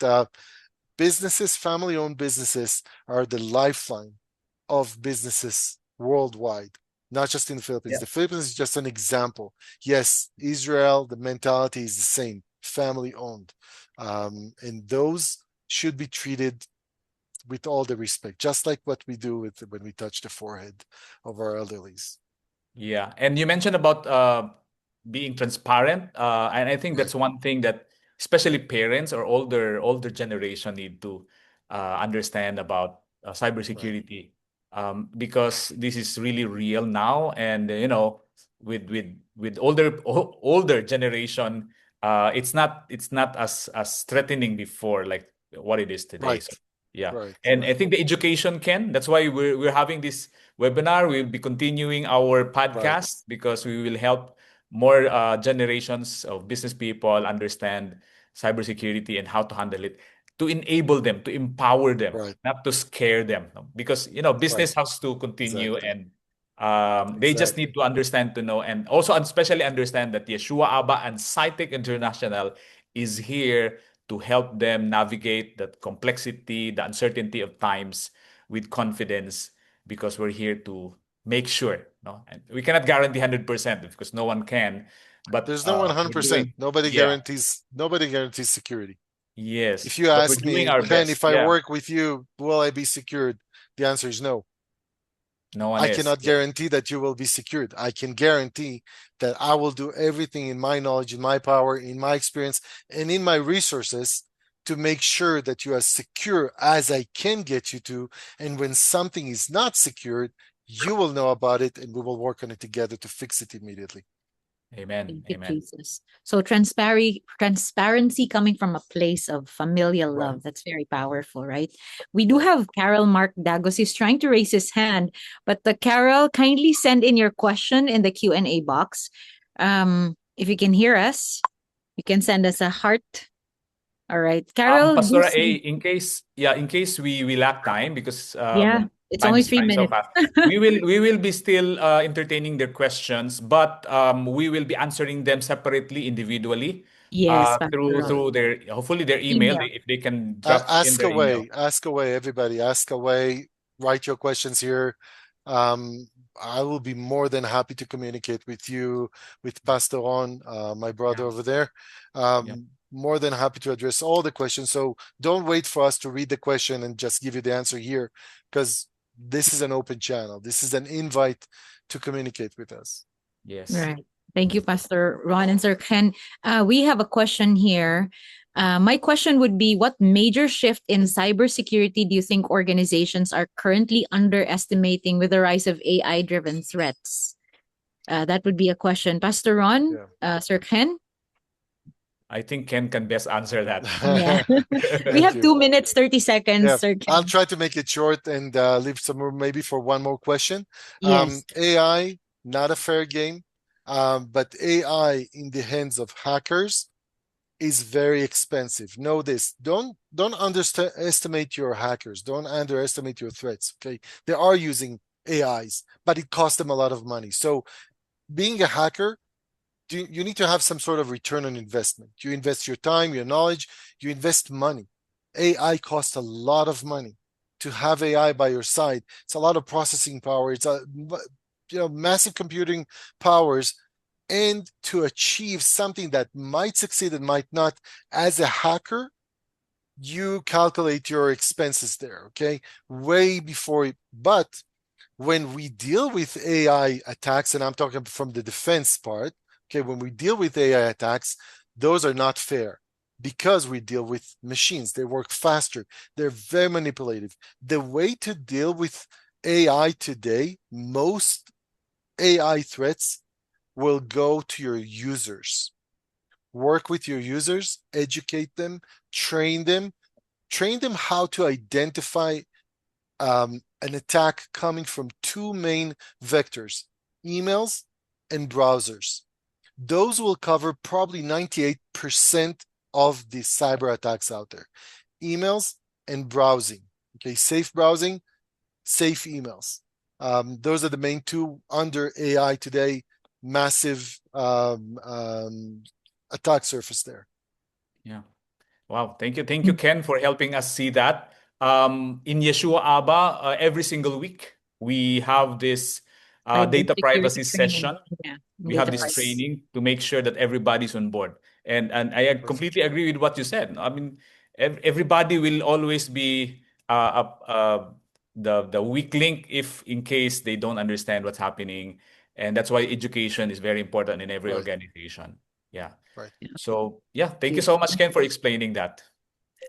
businesses, family-owned businesses are the lifeline of businesses worldwide, not just in the Philippines. The Philippines is just an example. Yes, Israel, the mentality is the same, family-owned. And those should be treated with all the respect, just like what we do when we touch the forehead of our elderlies. Yeah, and you mentioned about being transparent, and I think that's one thing that especially parents or older generation need to understand about cybersecurity, because this is really real now, and with older generation, it's not as threatening before like what it is today. So, yeah, and I think the education that's why we're having this webinar. We'll be continuing our podcast because we will help more generations of business people understand cybersecurity and how to handle it, to enable them, to empower them, not to scare them. No? Because business has to continue, and they just need to understand, to know, and also especially understand that YAHSHUA-ABBA and CyTech International is here to help them navigate that complexity, the uncertainty of times with confidence, because we're here to make sure. No, and we cannot guarantee 100% because no one can. But there's no we're 100%. doing, Nobody yeah, guarantees security. yes. If you But we're ask doing me, our Ken, best. if I Yeah, work with you, will I be secured? The answer is no. no one I is. cannot guarantee that you will be secured. I can guarantee that I will do everything in my knowledge, in my power, in my experience, and in my resources to make sure that you are secure as I can get you to. And when something is not secured, you will know about it and we will work on it together to fix it immediately. Amen. Thank you, Amen. Jesus. So transparency coming from a place of familial love. That's very powerful, right? We do have Carol Mark Dagos. He's trying to raise his hand, but the Carol, kindly send in your question in the Q&A box. If you can hear us, you can send us a heart. All right, Carol. Pastora A, in case we lack time, because it's time only is 3 flying so minutes. fast. We will be still entertaining their questions, but we will be answering them separately, individually, Yes, through their, hopefully, their email, email. if they can drop in Ask their email. away, everybody. Ask away. Write your questions here. I will be more than happy to communicate with you, with Pastor On, my brother over there. More than happy to address all the questions. So don't wait for us to read the question and just give you the answer here, because this is an open channel. This is an invite to communicate with us. Yes. Right. Thank you, Pastor Ron and Sir Ken. We have a question here. My question would be, what major shift in cybersecurity do you think organizations are currently underestimating with the rise of AI-driven threats? That would be a question. Pastor Ron, Sir Ken? I think Ken can best answer that. Yeah. We have 2 minutes, 30 seconds, Sir Ken. I'll try to make it short and leave some room maybe for one more question. Yes. AI, not a fair game, but AI in the hands of hackers is very expensive. Know this. Don't underestimate your hackers. Don't underestimate your threats. Okay, they are using AIs, but it costs them a lot of money. So being a hacker, you need to have some sort of return on investment. You invest your time, your knowledge, you invest money. AI costs a lot of money. to have AI by your side. It's a lot of processing power. It's massive computing powers, and to achieve something that might succeed and might not. As a hacker, you calculate your expenses there, okay, way before. But when we deal with AI attacks, and I'm talking from the defense part, okay, when we deal with AI attacks, those are not fair because we deal with machines. They work faster. They're very manipulative. The way to deal with AI today, most AI threats will go to your users. Work with your users, educate them, train them how to identify an attack coming from two main vectors, emails and browsers. Those will cover probably 98% of the cyber attacks out there. Emails and browsing. Okay, safe browsing, safe emails. Those are the main two under AI today. Massive attack surface there. Yeah. Wow. Thank you, Ken, for helping us see that. In YAHSHUA-ABBA, every single week, we have this data privacy Cybersecurity training. session. Yeah, We have data this privacy. training to make sure that everybody's on board. And I completely agree with what you said. I mean, everybody will always be the weak link if in case they don't understand what's happening. And that's why education is very important in every Right. organization. Yeah. Right. So yeah, thank you so much, Ken, for explaining that.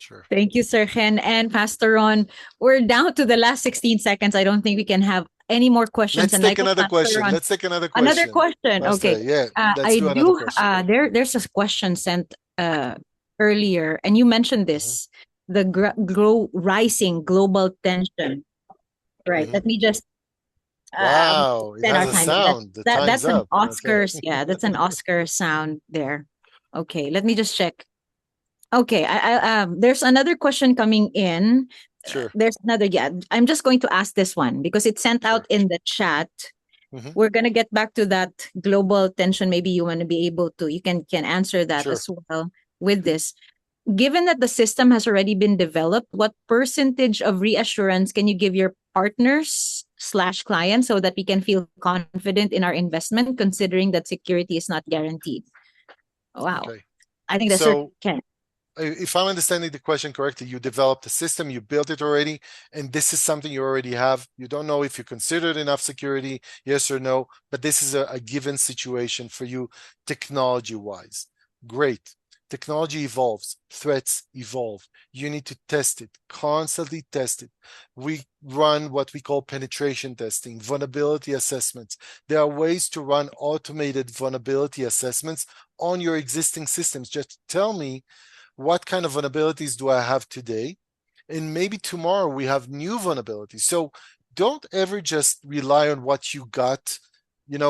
Sure. Thank you, Sir Ken. And Pastor Ron, we're down to the last 16 seconds. I don't think we can have any more questions. Let's take another question. Ron, Let's take another another question. question. Pastor, Okay. yeah, let's I do another do. question. There's a question sent earlier, and you mentioned this: the rising global tension. Right. Let me just. Wow, it Set has our a timing. sound. The time's That's an up. Okay. Oscars. Yeah, that's an Oscar sound there. Okay, let me just check. Okay, there's another question coming in. Sure. There's another. Yeah, I'm just going to ask this one because it's sent out in the chat. We're gonna get back to that global tension. Maybe you want to be able to. You can answer that Sure. as well with this. Given that the system has already been developed, what percentage of reassurance can you give your partners/clients so that we can feel confident in our investment, considering that security is not guaranteed? Wow. Okay. I think that's So, Ken. if I'm understanding the question correctly, you developed a system, you built it already, and this is something you already have. You don't know if you considered enough security, yes or no, but this is a given situation for you technology-wise. Great. Technology evolves, threats evolve. You need to test it, constantly test it. We run what we call penetration testing, vulnerability assessments. There are ways to run automated vulnerability assessments on your existing systems. Just tell me, what kind of vulnerabilities do I have today? And maybe tomorrow we have new vulnerabilities. So don't ever just rely on what you got,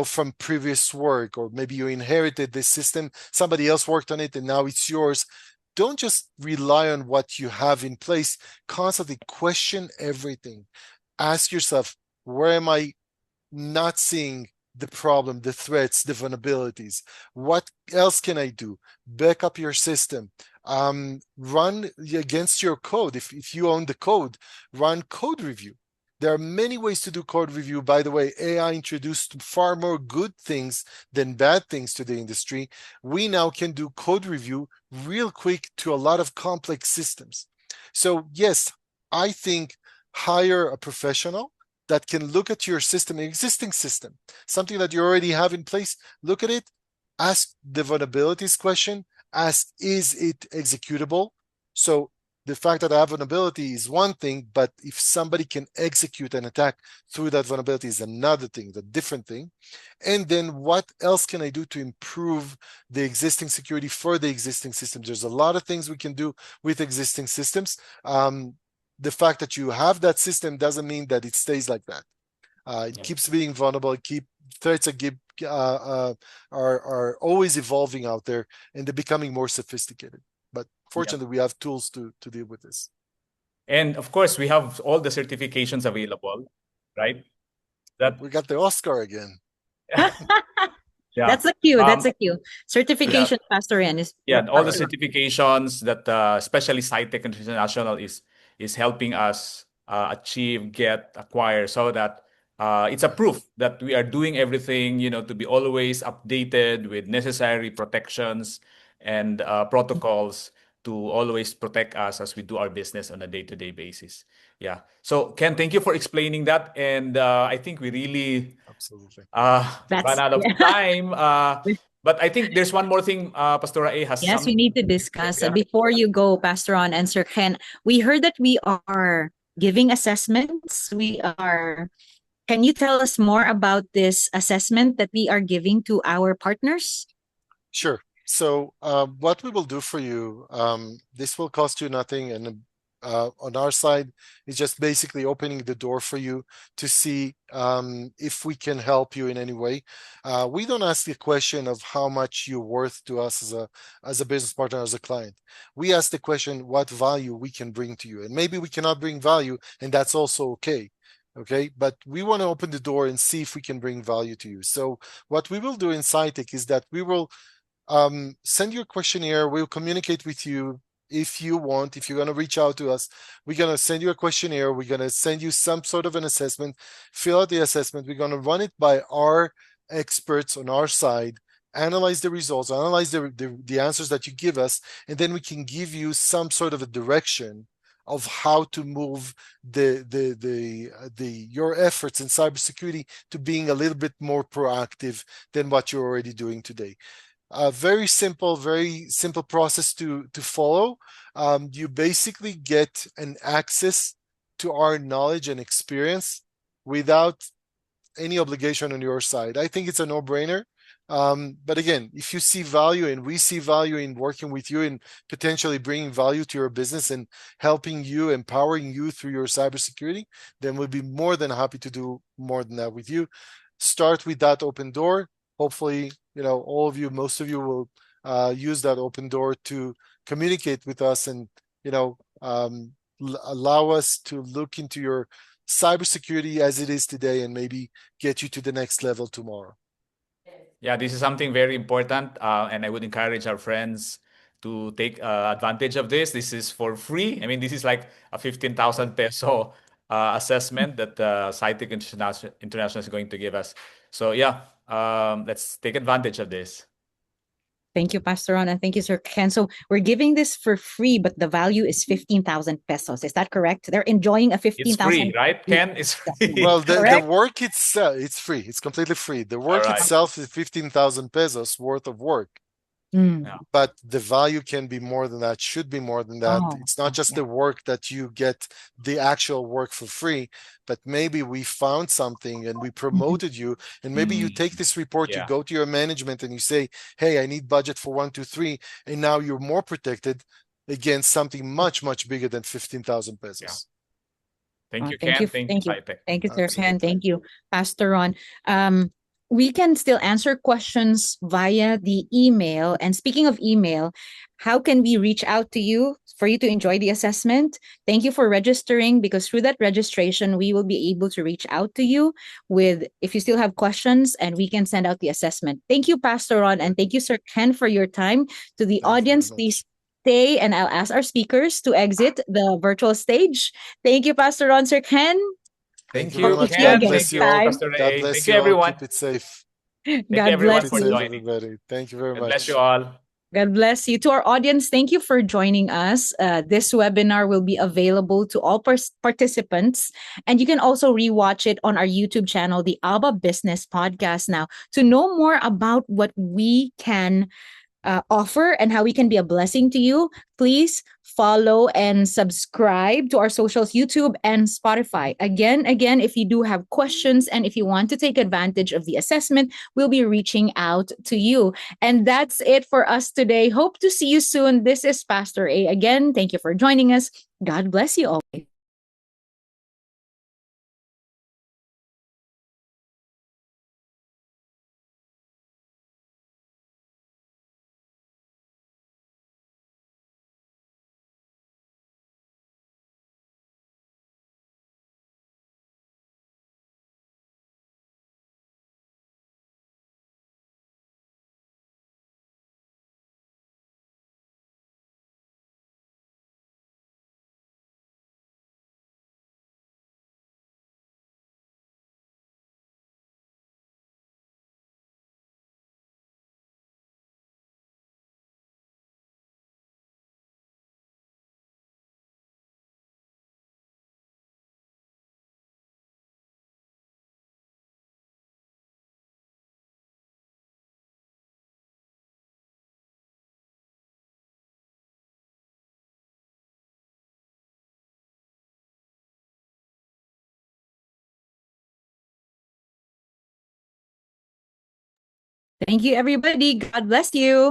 from previous work, or maybe you inherited this system, somebody else worked on it and now it's yours. Don't just rely on what you have in place. Constantly question everything. Ask yourself, where am I not seeing the problem, the threats, the vulnerabilities? What else can I do? Back up your system. Run against your code. If you own the code, run code review. There are many ways to do code review. By the way, AI introduced far more good things than bad things to the industry. We now can do code review real quick to a lot of complex systems. So yes, I think hire a professional that can look at your system, existing system, something that you already have in place, look at it, ask the vulnerabilities question, ask, is it executable? So the fact that I have vulnerability is one thing, but if somebody can execute an attack through that vulnerability is another thing, the different thing. And then what else can I do to improve the existing security for the existing systems? There's a lot of things we can do with existing systems. The fact that you have that system doesn't mean that it stays like that. It keeps being vulnerable. Threats are always evolving out there, and they're becoming more sophisticated. But fortunately, we have tools to deal with this. And of course, we have all the certifications available, right? We got the Oscar again. Yeah. That's a cue. That's a cue. Certification, Pastor Ian, is all the certifications that especially CyTech International is helping us achieve, get, acquire, so that it's a proof that we are doing everything, to be always updated with necessary protections and protocols to always protect us as we do our business on a day-to-day basis. Yeah. So Ken, thank you for explaining that. And I think we really Absolutely. run That's out of yeah. time. But I think there's one more thing. Pastora A has Yes, we some. need to discuss. Yeah. Before you go, Pastor Ron and Sir Ken, we heard that we are giving assessments. Can you tell us more about this assessment that we are giving to our partners? Sure. So what we will do for you, this will cost you nothing, and on our side, it's just basically opening the door for you to see if we can help you in any way. We don't ask the question of how much you're worth to us as a business partner, as a client. We ask the question what value we can bring to you, and maybe we cannot bring value, and that's also okay. Okay, but we want to open the door and see if we can bring value to you. So what we will do in CyTech is that we will send you a questionnaire. We'll communicate with you if you want. If you're going to reach out to us, we're going to send you a questionnaire. We're going to send you some sort of an assessment. Fill out the assessment. We're going to run it by our experts on our side, analyze the results, analyze the answers that you give us, and then we can give you some sort of a direction of how to move your efforts in cybersecurity to being a little bit more proactive than what you're already doing today. Very simple process to follow. You basically get an access to our knowledge and experience without any obligation on your side. I think it's a no-brainer. But again, if you see value and we see value in working with you and potentially bringing value to your business and helping you, empowering you through your cybersecurity, then we'll be more than happy to do more than that with you. Start with that open door. Hopefully, all of you, most of you will use that open door to communicate with us and, allow us to look into your cybersecurity as it is today and maybe get you to the next level tomorrow. Yeah, this is something very important, and I would encourage our friends to take advantage of this. This is for free. I mean, this is like a 15,000 peso assessment that CyTech International is going to give us. So yeah, let's take advantage of this. Thank you, Pastor Ron, and thank you, Sir Ken. So we're giving this for free, but the value is 15,000 pesos. Is that correct? They're enjoying a It's free, 15,000 right, Ken? It's free. Well, the correct? work itself, it's free. It's completely free. The All work right. itself is 15,000 pesos worth of work. Mm. Yeah. But the value can be more than that, should be more than that. Oh, It's not just yeah. the work that you get the actual work for free, but maybe we found something and we promoted you. And maybe you take this report, you Yeah. go to your management and you say, hey, I need budget for 1, 2, 3. And now you're more protected against something much, much bigger than 15,000 pesos. Thank you, Thank Ken. you. Thank you, Thank you. CyTech. Thank you, Sir Ken. Absolutely. Thank you, Pastor Ron. We can still answer questions via the email. And speaking of email, how can we reach out to you for you to enjoy the assessment? Thank you for registering, because through that registration, we will be able to reach out to you with if you still have questions, and we can send out the assessment. Thank you, Pastor Ron, and thank you, Sir Ken, for your time. To the Thank you very audience, much. please stay, and I'll ask our speakers to exit the virtual stage. Thank you, Pastor Ron, Sir Ken. Thank Thank you very you, Hope to much. see you Ken. God again bless Thank next you you, all. time. Pastor God Ray. bless Thank you, you all. everyone. Keep it safe. Thank you, God everyone, Keep bless it for safe, you. joining. everybody. Thank you very God bless you much. all. God bless you. To our audience, thank you for joining us. This webinar will be available to all participants, and you can also rewatch it on our YouTube channel, the ABBA Business Podcast. Now, to know more about what we can offer and how we can be a blessing to you, please follow and subscribe to our socials, YouTube and Spotify. Again, if you do have questions and if you want to take advantage of the assessment, we'll be reaching out to you. And that's it for us today. Hope to see you soon. This is Pastor A. Again, thank you for joining us. God bless you all. Thank you, everybody. God bless you.